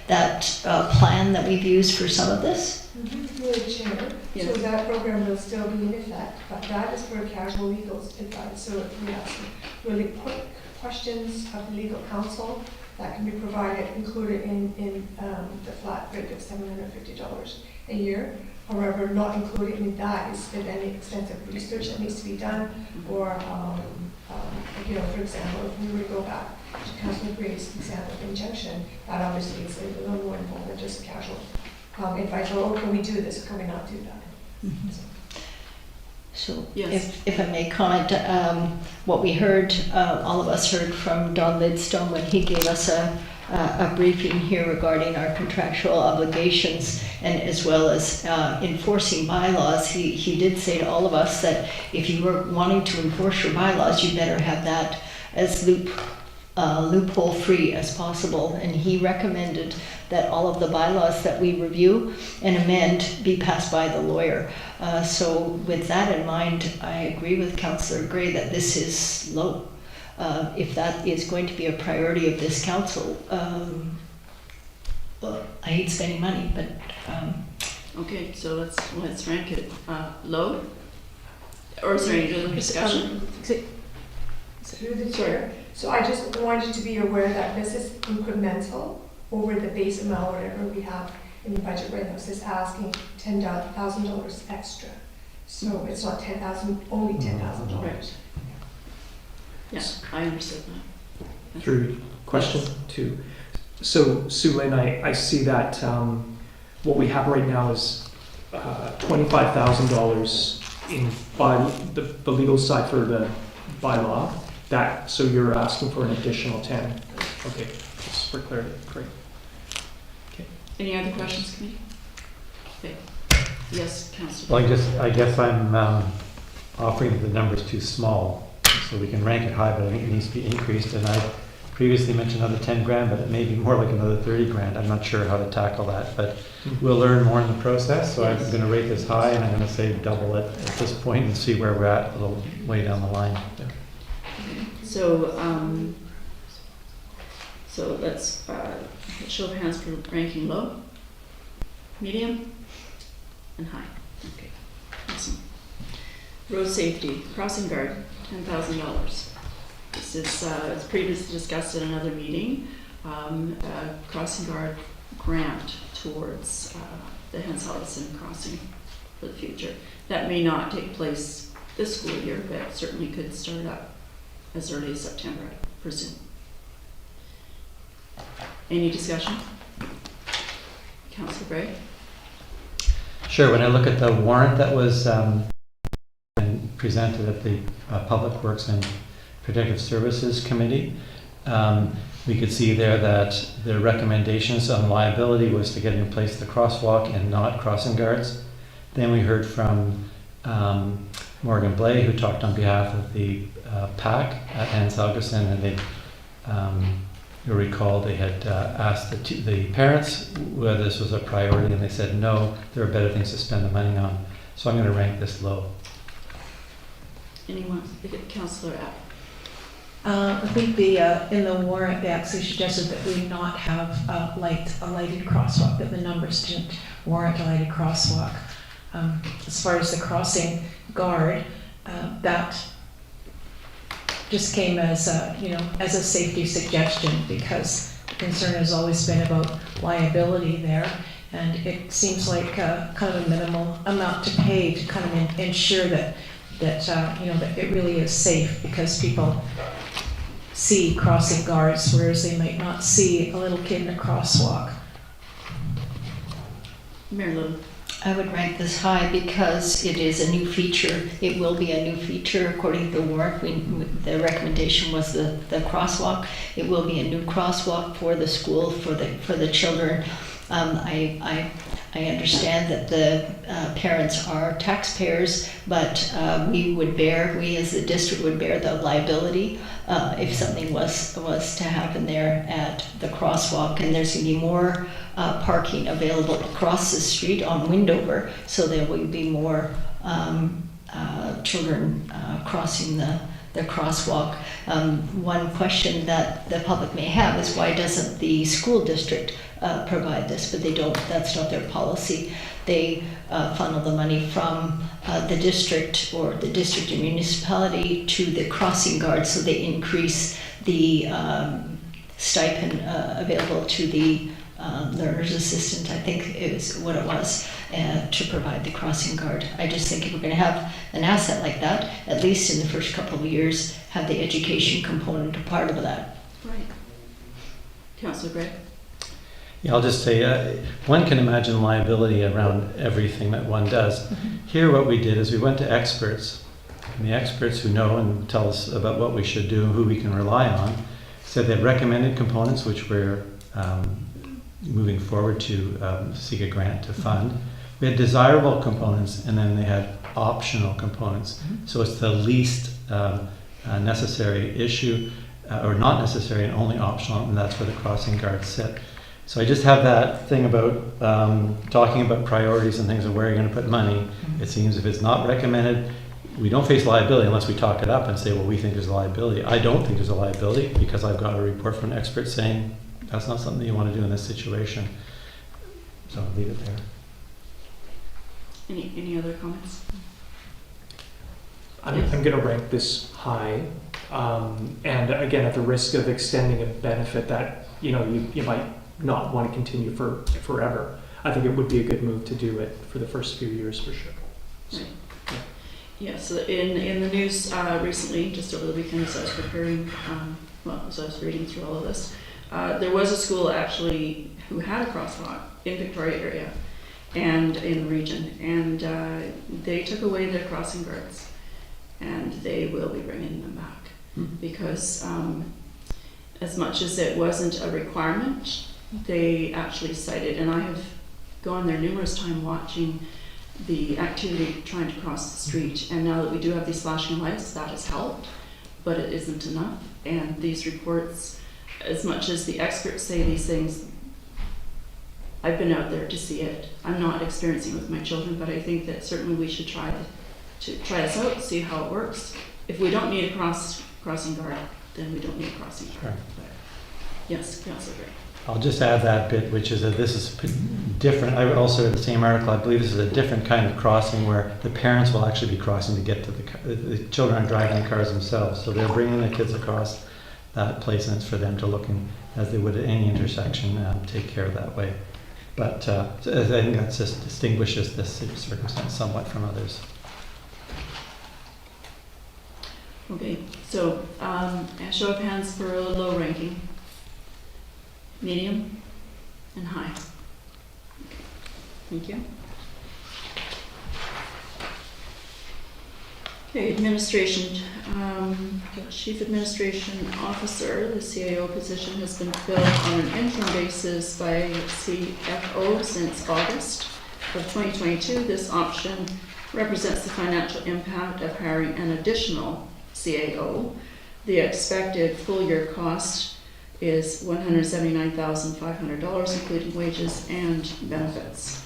plan that we've used for some of this? Through the chair. Yes. So that program will still be in effect, but that is for casual legal advice. So if we have some really quick questions of the legal counsel, that can be provided, included in the flat rate of $750 a year. However, not included in that is if any extensive research that needs to be done, or for example, if we were to go back to Councilor Gray's example of injunction, that obviously is a little more involved than just casual if I go, oh, can we do this, or can we not do that? So Yes. if I may comment, what we heard, all of us heard from Don Lidstone when he gave us a briefing here regarding our contractual obligations and as well as enforcing bylaws. He did say to all of us that if you were wanting to enforce your bylaws, you better have that as loophole free as possible. And he recommended that all of the bylaws that we review and amend be passed by the lawyer. So with that in mind, I agree with Councillor Gray that this is low. If that is going to be a priority of this council, well, I hate spending money, but Okay, so let's rank it low. Or is there any other discussion? Through the chair. So I just want you to be aware that this is incremental over the base amount, whatever we have in the budget right now. This is asking $10,000 extra. So it's not 10,000, only $10,000. Right. Yeah, I understood that. Through question two. So Sue Lynn, I see that what we have right now is $25,000 in the legal side for the bylaw. So you're asking for an additional 10. Okay, just for clarity, great. Okay. Any other questions, committee? Okay. Yes, Councillor. Well, I guess I'm offering the numbers too small, so we can rank it high, but I think it needs to be increased. And I previously mentioned another 10 grand, but it may be more like another 30 grand. I'm not sure how to tackle that, but we'll learn more in the process. So Yes. I'm going to rate this high, and I'm going to say double it at this point and see where we're at a little way down the line. So, so let's show of hands for ranking low, medium, and high. Okay, awesome. Road safety, crossing guard, $10,000. This is, as previously discussed in another meeting, a crossing guard grant towards the Hens-Hallison crossing for the future. That may not take place this school year, but certainly could start up as early as September, I presume. Any discussion? Councillor Gray? Sure. When I look at the warrant that was presented at the Public Works and Protective Services Committee, we could see there that the recommendations on liability was to get in place the crosswalk and not crossing guards. Then we heard from Morgan Blay, who talked on behalf of the PAC at Hens-Hallison, and they, you'll recall, they had asked the parents whether this was a priority, and they said no, there are better things to spend the money on. So I'm going to rank this low. Anyone? Councillor App? I think in the warrant, they actually suggested that we not have a lighted crosswalk, that the numbers didn't warrant a lighted crosswalk. As far as the crossing guard, that just came as as a safety suggestion, because the concern has always been about liability there, and it seems like kind of a minimal amount to pay to kind of ensure that that it really is safe, because people see crossing guards, whereas they might not see a little kid in a crosswalk. Mayor Little? I would rank this high because it is a new feature. It will be a new feature according to the warrant. The recommendation was the crosswalk. It will be a new crosswalk for the school, for the children. I understand that the parents are taxpayers, but we as the district would bear the liability if something was to happen there at the crosswalk. And there's going to be more parking available across the street on Windover, so there will be more children crossing the crosswalk. One question that the public may have is, why doesn't the school district provide this? But they don't. That's not their policy. They funnel the money from the district or the district and municipality to the crossing guard, so they increase the stipend available to the learner's assistant, I think is what it was, to provide the crossing guard. I just think if we're going to have an asset like that, at least in the first couple of years, have the education component a part of that. Right. Councillor Gray? Yeah, I'll just say, one can imagine liability around everything that one does. Here, what we did is we went to experts, and the experts who know and tell us about what we should do, who we can rely on, said they had recommended components which we're moving forward to seek a grant to fund. We had desirable components, and then they had optional components. So it's the least necessary issue, or not necessary and only optional, and that's where the crossing guards sit. So I just have that thing about talking about priorities and things and where you're going to put money. It seems if it's not recommended, we don't face liability unless we talk it up and say, well, we think there's a liability. I don't think there's a liability because I've got a report from an expert saying that's not something you want to do in this situation. So I'll leave it there. Any other comments? I'm going to rank this high, and again, at the risk of extending a benefit that you might not want to continue for forever. I think it would be a good move to do it for the first few years for sure. So, Yeah, so in the news recently, just over the weekend, as I was preparing, as I was reading through all of this, there was a school actually who had a crosswalk in Victoria area and in the region, and they took away their crossing guards, and they will be bringing them back because as much as it wasn't a requirement, they actually cited, and I have gone there numerous times watching the activity trying to cross the street, and now that we do have these flashing lights, that has helped, but it isn't enough. And these reports, as much as the experts say these things, I've been out there to see it. I'm not experiencing it with my children, but I think that certainly we should try this out, see how it works. If we don't need a crossing guard, then we don't need a crossing guard. Right. Yes, Councillor Gray. I'll just add that bit, which is that this is different. I also read the same article. I believe this is a different kind of crossing where the parents will actually be crossing to get to the children are driving the cars themselves. So they're bringing the kids across that place, and it's for them to look in, as they would at any intersection, take care of that way. But I think that just distinguishes this circumstance somewhat from others. Okay, so a show of hands for a low ranking. Medium and high. Thank you. Okay, administration. Chief Administration Officer, the CAO position has been filled on an interim basis by CFO since August of 2022. This option represents the financial impact of hiring an additional CAO. The expected full year cost is $179,500, including wages and benefits.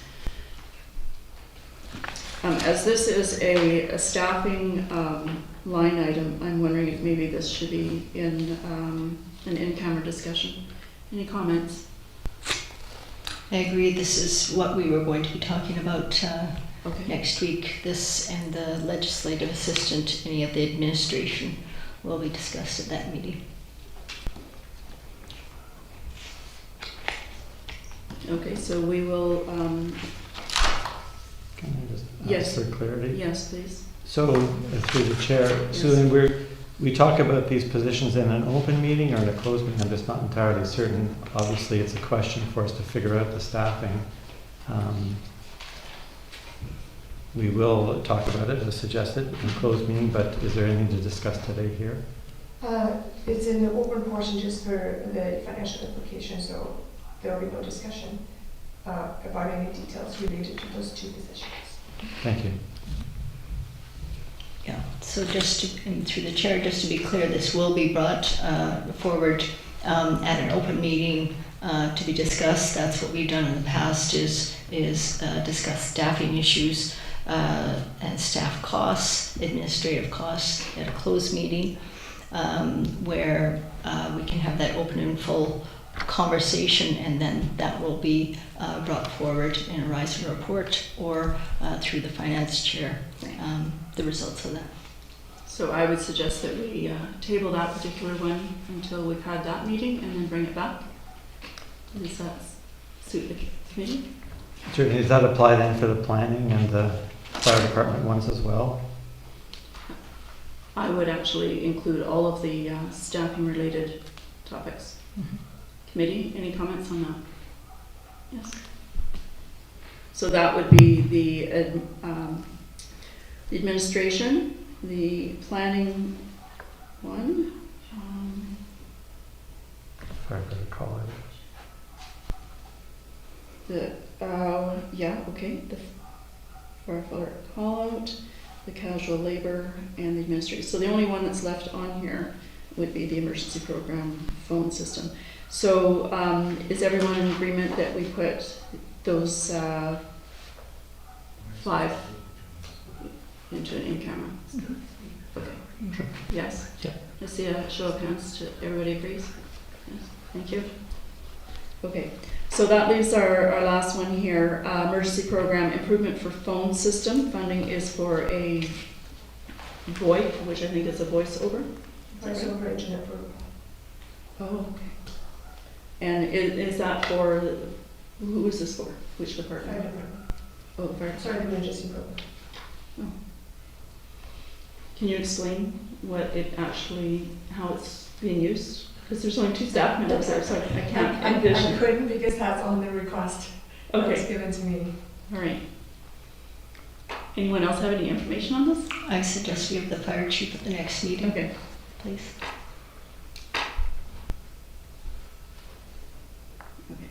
As this is a staffing line item, I'm wondering if maybe this should be in an in-camera discussion. Any comments? I agree, this is what we were going to be talking about Okay. next week. This and the legislative assistant, any of the administration will be discussed at that meeting. Okay, so we will, Can I just Yes. ask for clarity? yes, please. So, through the chair, Yes. Susan, we talk about these positions in an open meeting or in a closed meeting. I'm just not entirely certain. Obviously, it's a question for us to figure out the staffing. We will talk about it as suggested in closed meeting, but is there anything to discuss today here? It's in the open portion just for the financial implications, so there will be no discussion about any details related to those two positions. Thank you. Yeah, so just to, and through the chair, just to be clear, this will be brought forward at an open meeting to be discussed. That's what we've done in the past is discuss staffing issues and staff costs, administrative costs at a closed meeting where we can have that open and full conversation, and then that will be brought forward in a rising report or through the finance chair, the results of that. So I would suggest that we table that particular one until we've had that meeting and then bring it back. Does that suit the committee? Certainly, does that apply then for the planning and the fire department ones as well? I would actually include all of the staffing related topics. Mhm. Committee, any comments on that? Yes. So that would be the administration, the planning one, Firefighter call out. the firefighter call out, the casual labor, and the administration. So the only one that's left on here would be the emergency program phone system. So is everyone in agreement that we put those 5 into an in-camera? Okay. Yes? Yeah. I see a show of hands. Everybody agrees? Yes. Thank you. Okay. So that leaves our last one here. Emergency program improvement for phone system. Funding is for a VoIP, which I think is a voice over. Voice over internet for Oh, okay. And is that for, who is this for? Which fire department? department. Oh, fire. Sorry, the emergency program. Can you explain what it actually, how it's being used? Because there's only 2 staff members there, so I can't I envision. couldn't because that's on the request that was Okay, given to me. all right. Anyone else have any information on this? I suggest we have the fire chief at the next meeting, Okay. please. Okay.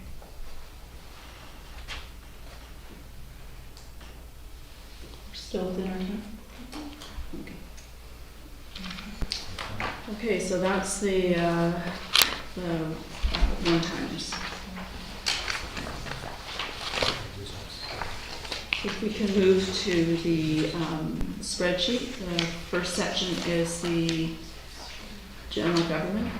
We're still within our time? Okay. Okay, so that's the one-timers. If we can move to the spreadsheet, the first section is the general government.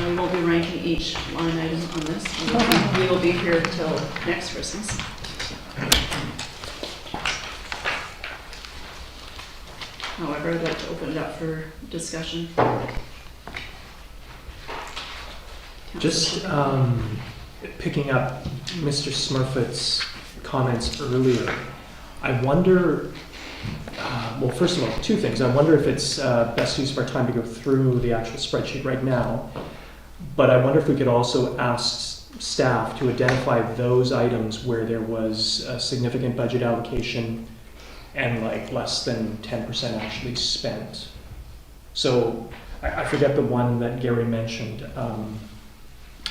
We won't be ranking each line item on this. We will be here till next Christmas. However, I'd like to open it up for discussion. Just picking up Mr. Smurfitt's comments earlier, I wonder, well, first of all, 2 things. I wonder if it's best use of our time to go through the actual spreadsheet right now, but I wonder if we could also ask staff to identify those items where there was a significant budget allocation and like less than 10% actually spent. So I forget the one that Gary mentioned.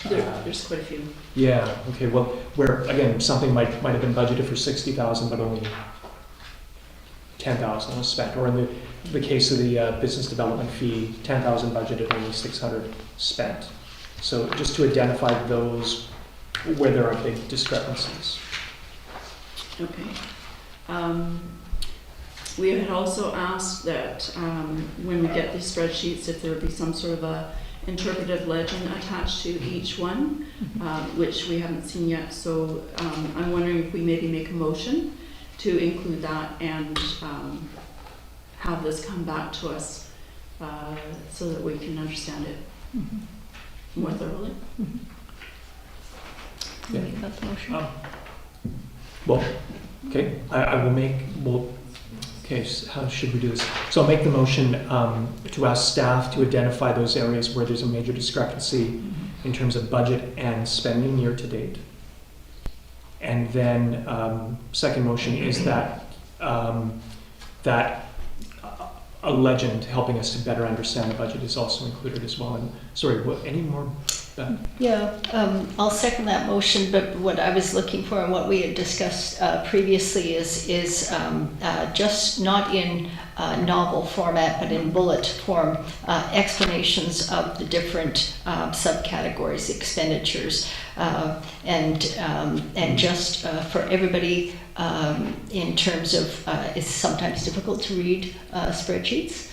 There's quite a few. Yeah, okay, well, where, again, something might have been budgeted for 60,000, but only 10,000 was spent. Or in the case of the business development fee, 10,000 budgeted, only 600 spent. So just to identify those where there are big discrepancies. Okay. We had also asked that when we get these spreadsheets, if there would be some sort of a interpretive legend attached to each one, which we haven't seen yet. So I'm wondering if we maybe make a motion to include that and have this come back to us so that we can understand it more thoroughly. Yeah. Make that motion. Well, okay, I will make, well, okay, so how should we do this? So I'll make the motion to ask staff to identify those areas where there's a major discrepancy in terms of budget and spending year to date. And then second motion is that that a legend helping us to better understand the budget is also included as well. And sorry, what, any more? Yeah, I'll second that motion, but what I was looking for and what we had discussed previously is just not in novel format, but in bullet form, explanations of the different subcategories, expenditures, and just for everybody in terms of, it's sometimes difficult to read spreadsheets.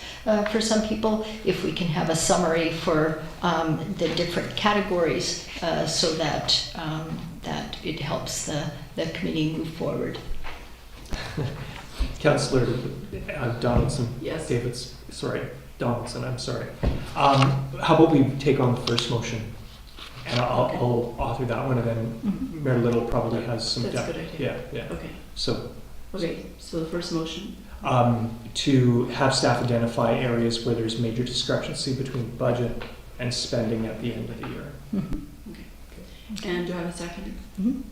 For some people, if we can have a summary for the different categories so that that it helps the committee move forward. Councillor Donaldson. Yes. Donaldson, I'm sorry. How about we take on the first motion? And I'll author that one, and then Mayor Little probably has some That's depth. a good idea. Yeah. Okay. So The first motion. to have staff identify areas where there's major discrepancy between budget and spending at the end of the year. And do I have a second? Mhm.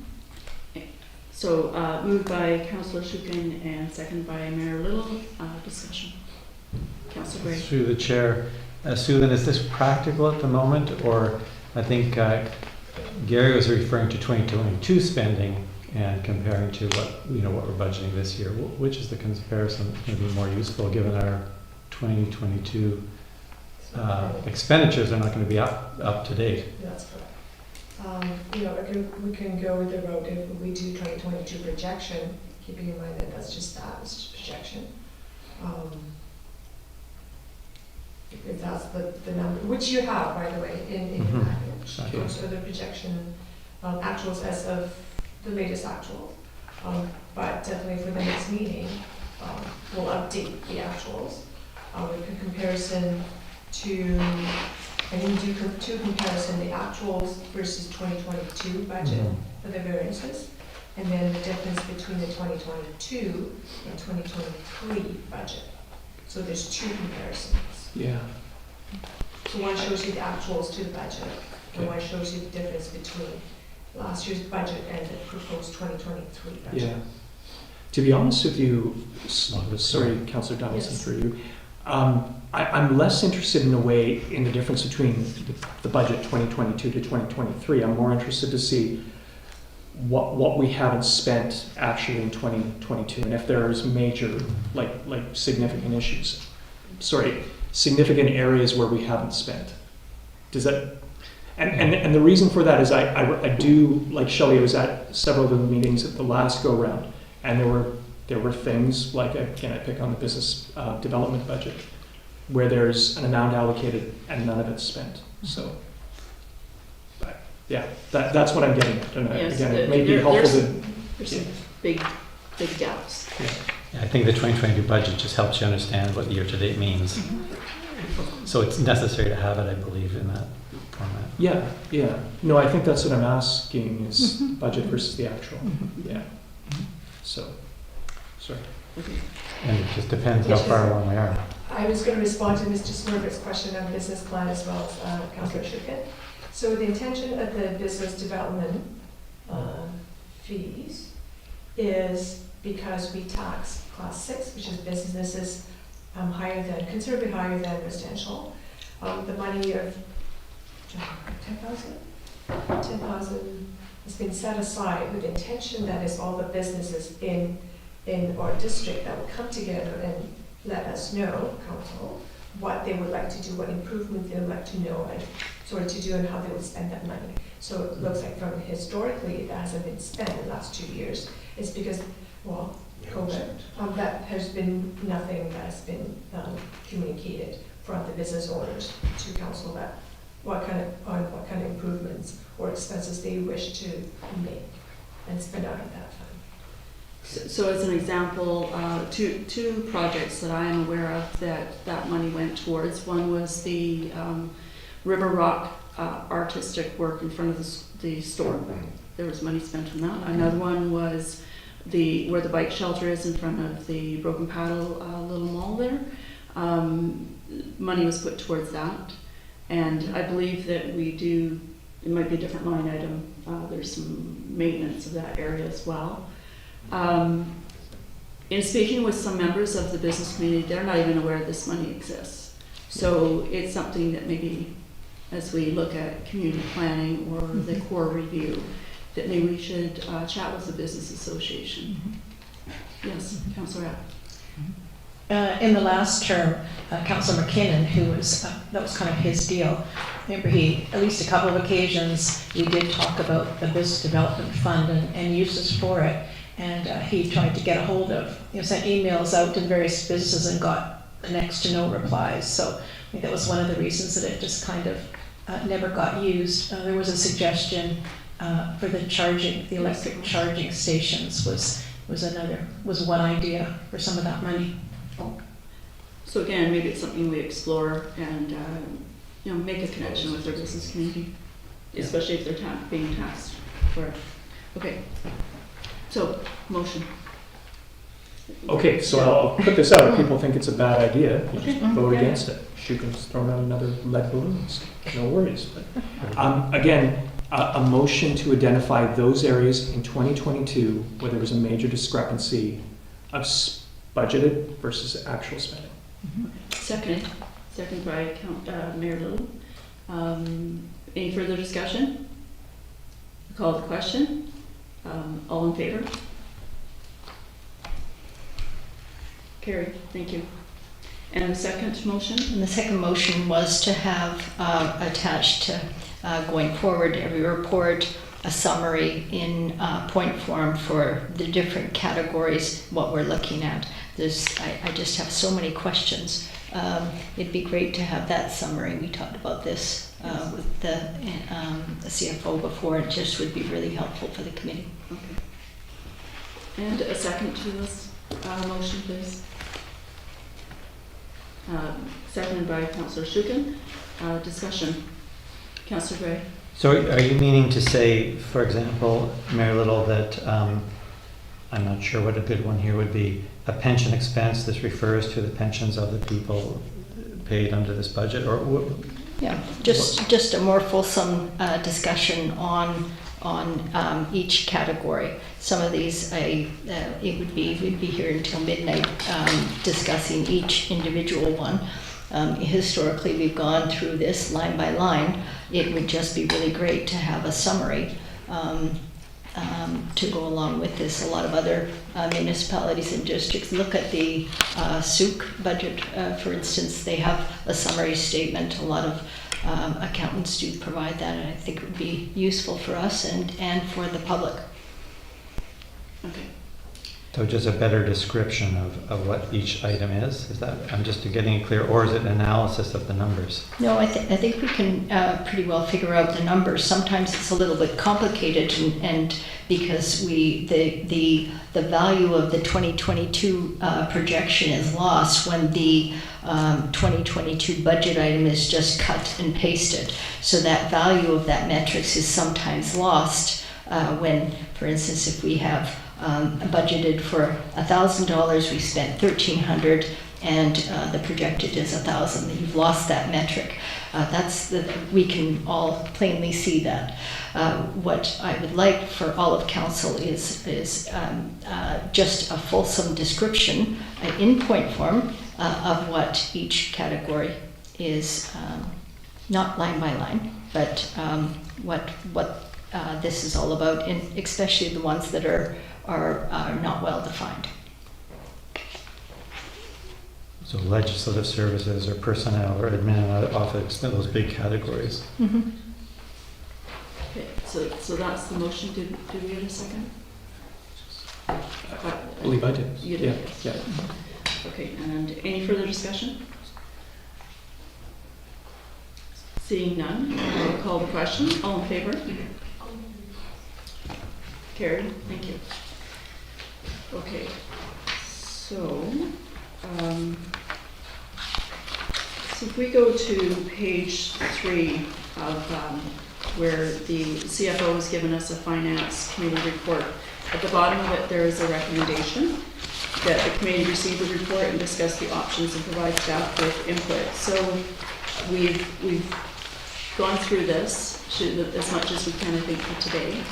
Okay. So moved by Councillor Shukin and seconded by Mayor Little. Discussion. Councillor Gray. Through the chair, Susan, is this practical at the moment, or I think Gary was referring to 2022 spending and comparing to what we're budgeting this year. Which is the comparison that's going to be more useful, given our 2022 expenditures are not going to be up to date? That's correct. We can go with the road if we do 2022 projection, keeping in mind that that's just projection. If that's the number, which you have, by the way, in your package. Exactly. So the projection, actuals as of the latest actual. But definitely for the next meeting, we'll update the actuals. With a comparison to, I can do two comparison, the actuals versus 2022 budget for the variances, and then the difference between the 2022 and 2023 budget. So there's two comparisons. Yeah. So one shows you the actuals to the budget, and one shows you the difference between last year's budget and the proposed 2023 budget. Yeah. To be honest with you, sorry, Councillor Donaldson, Yes. for you, I'm less interested in a way in the difference between the budget 2022 to 2023. I'm more interested to see what we haven't spent actually in 2022, and if there's major, like significant issues. Significant areas where we haven't spent. Does that? And the reason for that is I do, like Shelley, I was at several of the meetings at the last go round, and there were things like, again, I pick on the business development budget, where there's an amount allocated and none of it's spent. So, but, yeah, that's what I'm getting at. And Yes, again, it may be helpful to. There's some big gaps. Yeah, I think the 2022 budget just helps you understand what year-to-date means. So it's necessary to have it, I believe, in that format. Yeah. No, I think that's what I'm asking is budget versus the actual. Yeah. So, sorry. And it just depends how far along we are. I was going to respond to Mr. Smirfitt's question on business plan as well as Councillor Shukin. So the intention of the business development fees is because we tax class 6, which is businesses considerably higher than residential. The money of 10,000 has been set aside with the intention that is all the businesses in our district that will come together and let us know, council, what they would like to do, what improvements they would like to know and sort of to do and how they would spend that money. So it looks like from historically that hasn't been spent in the last 2 years. It's because, well, COVID, that has been nothing that has been communicated from the business owners to council that what kind of improvements or expenses they wish to make and spend out of that fund. So as an example, two projects that I am aware of that money went towards. One was the River Rock artistic work in front of the store. There was money spent on that. Another one was where the bike shelter is in front of the Broken Paddle little mall there. Money was put towards that. And I believe that it might be a different line item. There's some maintenance of that area as well. In speaking with some members of the business community, they're not even aware this money exists. So it's something that maybe as we look at community planning or the core review, that maybe we should chat with the business association. Yes, Councillor Abt. In the last term, Councillor McKinnon, that was kind of his deal. Remember, at least a couple of occasions, we did talk about the business development fund and uses for it. And he tried to get a hold of, sent emails out to various businesses and got next to no replies. So I think that was one of the reasons that it just kind of never got used. There was a suggestion for the electric charging stations was one idea for some of that money. So again, maybe it's something we explore and make a connection with their business community, especially if they're being taxed for it. Okay. So, motion. Okay, so I'll put this out. If people think it's a bad idea, you just Okay. vote Yeah. against it. Shuken's thrown out another lead balloon. No worries. But, again, a motion to identify those areas in 2022 where there was a major discrepancy of budgeted versus actual spending. Second by Mayor Little. Any further discussion? Call the question. All in favor? Carried, thank you. And the second motion? And the second motion was to have attached to going forward every report, a summary in point form for the different categories, what we're looking at. I just have so many questions. It'd be great to have that summary. We talked about this with the CFO before. It just would be really helpful for the committee. Okay. And a second to this motion, please. Seconded by Councillor Shuken. Discussion. Councillor Gray. So are you meaning to say, for example, Mayor Little, that I'm not sure what a good one here would be, a pension expense, this refers to the pensions of the people paid under this budget, or Yeah, just a more fulsome discussion on each category. Some of these, we'd be here until midnight discussing each individual one. Historically, we've gone through this line by line. It would just be really great to have a summary to go along with this. A lot of other municipalities and districts look at the SUC budget, for instance. They have a summary statement. A lot of accountants do provide that, and I think it would be useful for us and for the public. Okay. so just a better description of what each item is? Is that, I'm just getting it clear, or is it an analysis of the numbers? No, I think we can pretty well figure out the numbers. Sometimes it's a little bit complicated, and because the value of the 2022 projection is lost when the 2022 budget item is just cut and pasted. So that value of that metrics is sometimes lost when, for instance, if we have budgeted for $1,000, we spent $1,300, and the projected is $1,000. You've lost that metric. We can all plainly see that. What I would like for all of council is just a fulsome description in point form of what each category is, not line by line, but what this is all about, and especially the ones that are not well defined. So legislative services or personnel or admin office, those big categories. Mm-hmm. Okay, so that's the motion. Did we have a second? I believe I did. You did? Yeah. Okay, and any further discussion? Seeing none, I'll call the question. All in favor? Carried, thank you. Okay, so if we go to page 3 of where the CFO has given us a finance committee report, at the bottom of it there is a recommendation that the committee receive the report and discuss the options and provide staff with input. So we've gone through this as much as we can, I think, for today,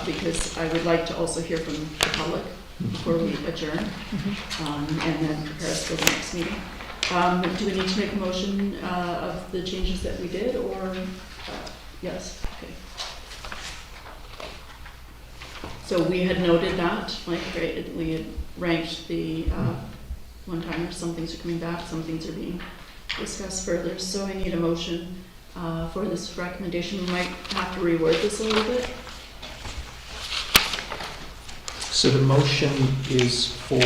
because I would like to also hear from the public before we adjourn, and then prepare us for the next meeting. Do we need to make a motion of the changes that we did, or yes? Okay. So we had noted that, like, right, we had ranked the one-timers. Some things are coming back, some things are being discussed further. So I need a motion for this recommendation. We might have to reword this a little bit. So the motion is for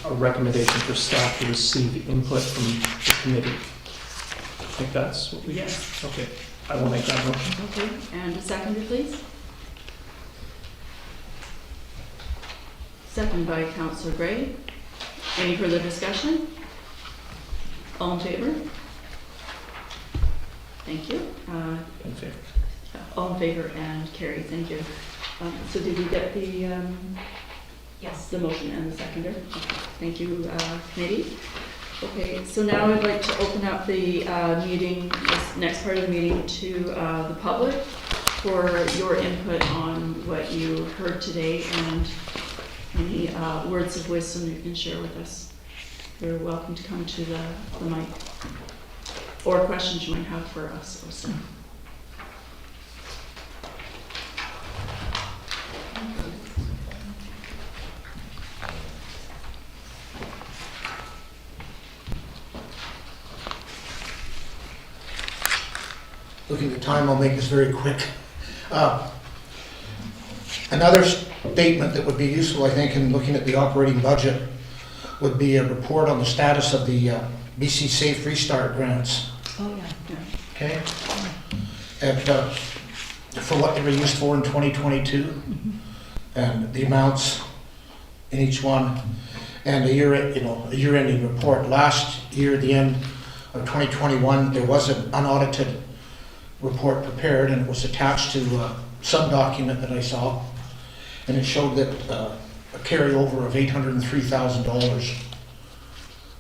a recommendation for staff to receive input from the committee. I think that's what we... Yes. Okay, I will make that motion. Okay, and a seconder, please. Second by Councillor Gray. Any further discussion? All in favor? Thank you. In favor. All in favor and carry. Thank you. So did we get the Yes. The motion and the seconder. Okay. Thank you, committee. Okay, so now I'd like to open up the meeting, this next part of the meeting, to the public for your input on what you heard today and any words of wisdom you can share with us. You're welcome to come to the mic, or questions you might have for us or staff. Looking at the time, I'll make this very quick. Another statement that would be useful, I think, in looking at the operating budget would be a report on the status of the BC Safe Restart grants. Oh, yeah. Okay? And for what they were used for in 2022, and the amounts in each one, and a year-ending report. Last year, at the end of 2021, there was an unaudited report prepared, and it was attached to some document that I saw, and it showed that a carryover of $803,000.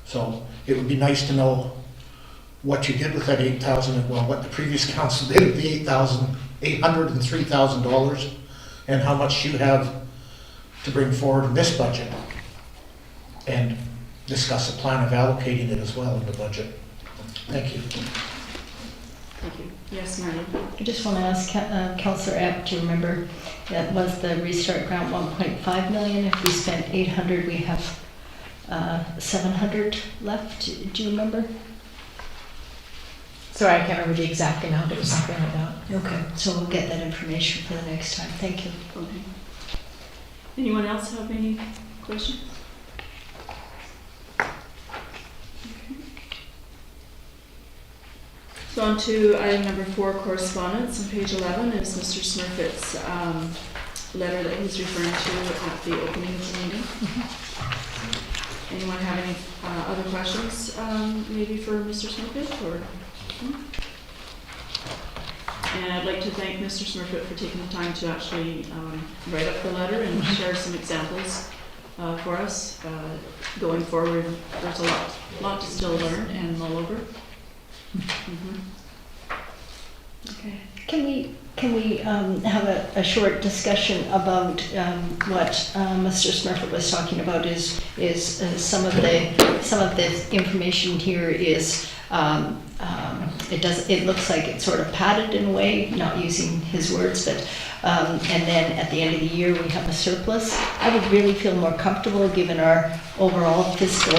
So it would be nice to know what you did with that $8,000, well, what the previous council did with the $803,000, and how much you have to bring forward in this budget, and discuss a plan of allocating it as well in the budget. Thank you. Thank you. Yes, Marty? I just want to ask Councillor Epp to remember that was the restart grant 1.5 million. If we spent 800, we have 700 left. Do you remember? Sorry, I can't remember the exact amount, it was something like that. Okay, so we'll get that information for the next time. Thank you. Okay. Anyone else have any questions? So on to item number 4, correspondence. On page 11 is Mr. Smirfitt's letter that he's referring to at the opening of the meeting. Anyone have any other questions, maybe for Mr. Smirfitt, or? And I'd like to thank Mr. Smirfitt for taking the time to actually write up the letter and share some examples for us. Going forward, there's a lot to still learn and mull over. Okay. Can we have a short discussion about what Mr. Smirfitt was talking about? Is some of the information here is it looks like it's sort of padded in a way, not using his words, but and then at the end of the year we have a surplus. I would really feel more comfortable, given our overall fiscal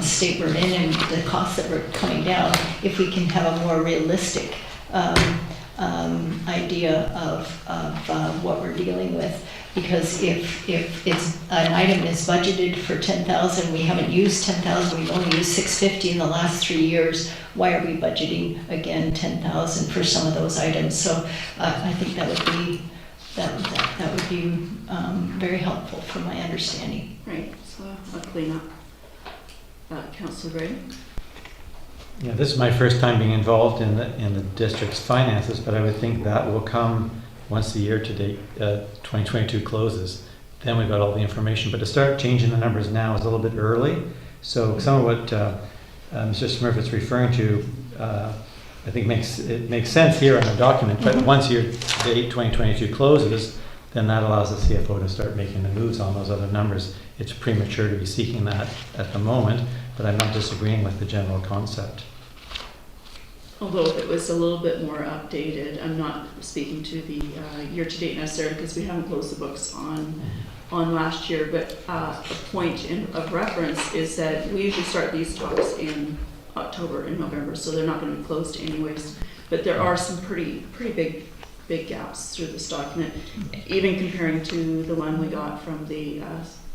state we're in and the costs that were coming down, if we can have a more realistic idea of what we're dealing with. Because if it's an item is budgeted for 10,000, we haven't used 10,000, we've only used 650 in the last 3 years. Why are we budgeting again 10,000 for some of those items? So I think that would be very helpful from my understanding. Right. So a cleanup. Councillor Gray. Yeah, this is my first time being involved in the district's finances, but I would think that will come once the year-to-date 2022 closes. Then we've got all the information. But to start changing the numbers now is a little bit early. So some of what Mr. Smirfitt's referring to, I think makes sense here on the document. But once year-to-date 2022 closes, then that allows the CFO to start making the moves on those other numbers. It's premature to be seeking that at the moment, but I'm not disagreeing with the general concept. Although if it was a little bit more updated, I'm not speaking to the year-to-date necessarily, because we haven't closed the books on last year, but a point of reference is that we usually start these talks in October and November, so they're not going to be closed anyways. But there are some pretty big gaps through this document, even comparing to the one we got from the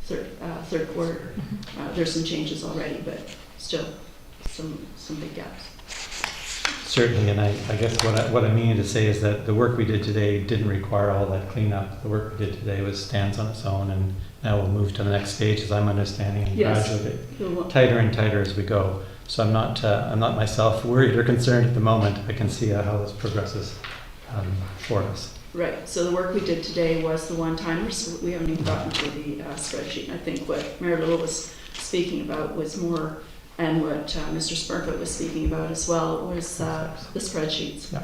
third quarter. There's some changes already, but still some big gaps. Certainly, and I guess what I mean to say is that the work we did today didn't require all that cleanup. The work we did today stands on its own, and now we'll move to the next stage, as I'm understanding, and gradually get tighter and tighter as we go. So I'm not myself worried or concerned at the moment. I can see how this progresses for us. Right, so the work we did today was the one-timers. We haven't even gotten to the spreadsheet. I think what Mary Lou was speaking about was more, and what Mr. Smirfitt was speaking about as well, was the spreadsheets. Yeah.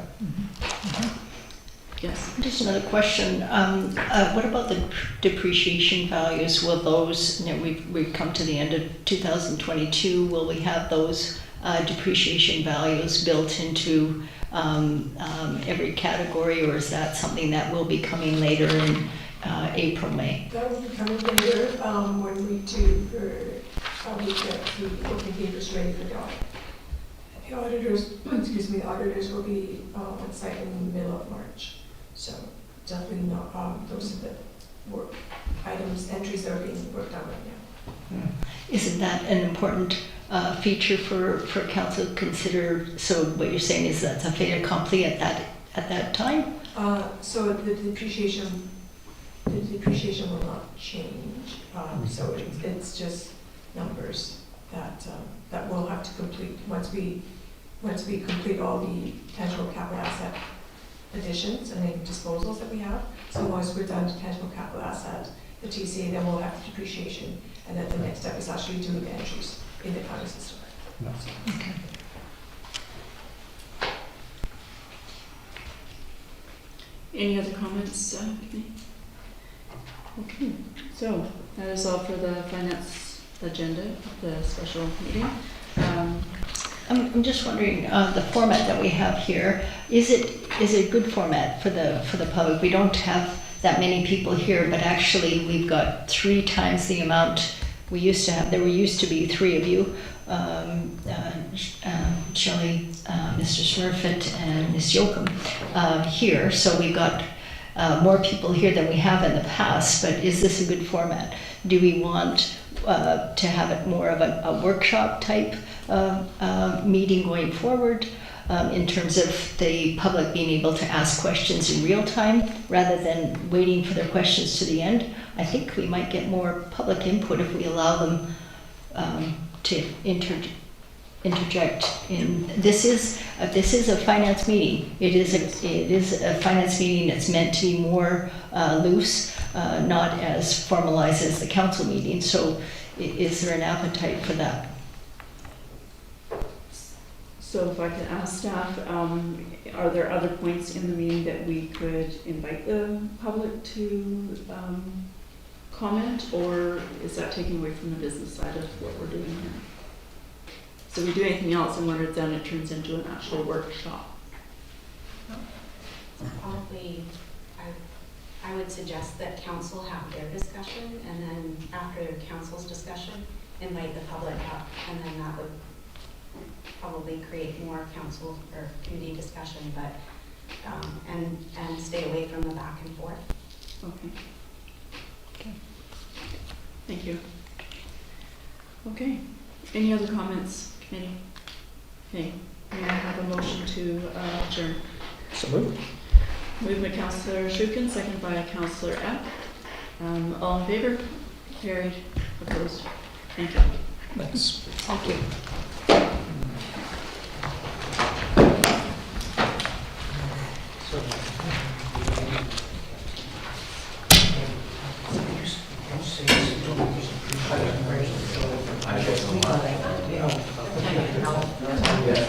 Yes. Just another question. What about the depreciation values? Will those, we've come to the end of 2022, will we have those depreciation values built into every category, or is that something that will be coming later in April, May? That will be coming later when we do, probably get the working papers ready for the audit. The auditors, the auditors will be on site in the middle of March. So definitely not, those are the work items, entries that are being worked on right now. Isn't that an important feature for council to consider? So what you're saying is that's a fait accompli at that time? So the depreciation will not change. So it's just numbers that we'll have to complete once we complete all the tangible capital asset additions and any disposals that we have. So once we're done to tangible capital asset, the TCA, then we'll have depreciation, and then the next step is actually doing the entries in the accounting system. Okay. Any other comments, Vicky? Okay, so that is all for the finance agenda, the special meeting. I'm just wondering, the format that we have here, is it a good format for the public? We don't have that many people here, but actually we've got 3 times the amount we used to have. There used to be 3 of you, Shelley, Mr. Smirfitt, and Ms. Yoakum here. So we've got more people here than we have in the past, but is this a good format? Do we want to have it more of a workshop type meeting going forward, in terms of the public being able to ask questions in real time rather than waiting for their questions to the end? I think we might get more public input if we allow them to interject in. This is a finance meeting. It is a finance meeting that's meant to be more loose, not as formalized as the council meeting. So is there an appetite for that? So if I could ask staff, are there other points in the meeting that we could invite the public to comment, or is that taking away from the business side of what we're doing here? So we do anything else, and when it's done, it turns into an actual workshop. Probably, I would suggest that council have their discussion, and then after council's discussion, invite the public up, and then that would probably create more council or community discussion, but and stay away from the back and forth. Okay. Thank you. Okay. Any other comments, committee? Okay. May I have a motion to adjourn? So moved. Moved by Councillor Shukin, second by Councillor Epp. All in favor? Carried. Opposed? Thank you. Thanks. Thank you. I don't know.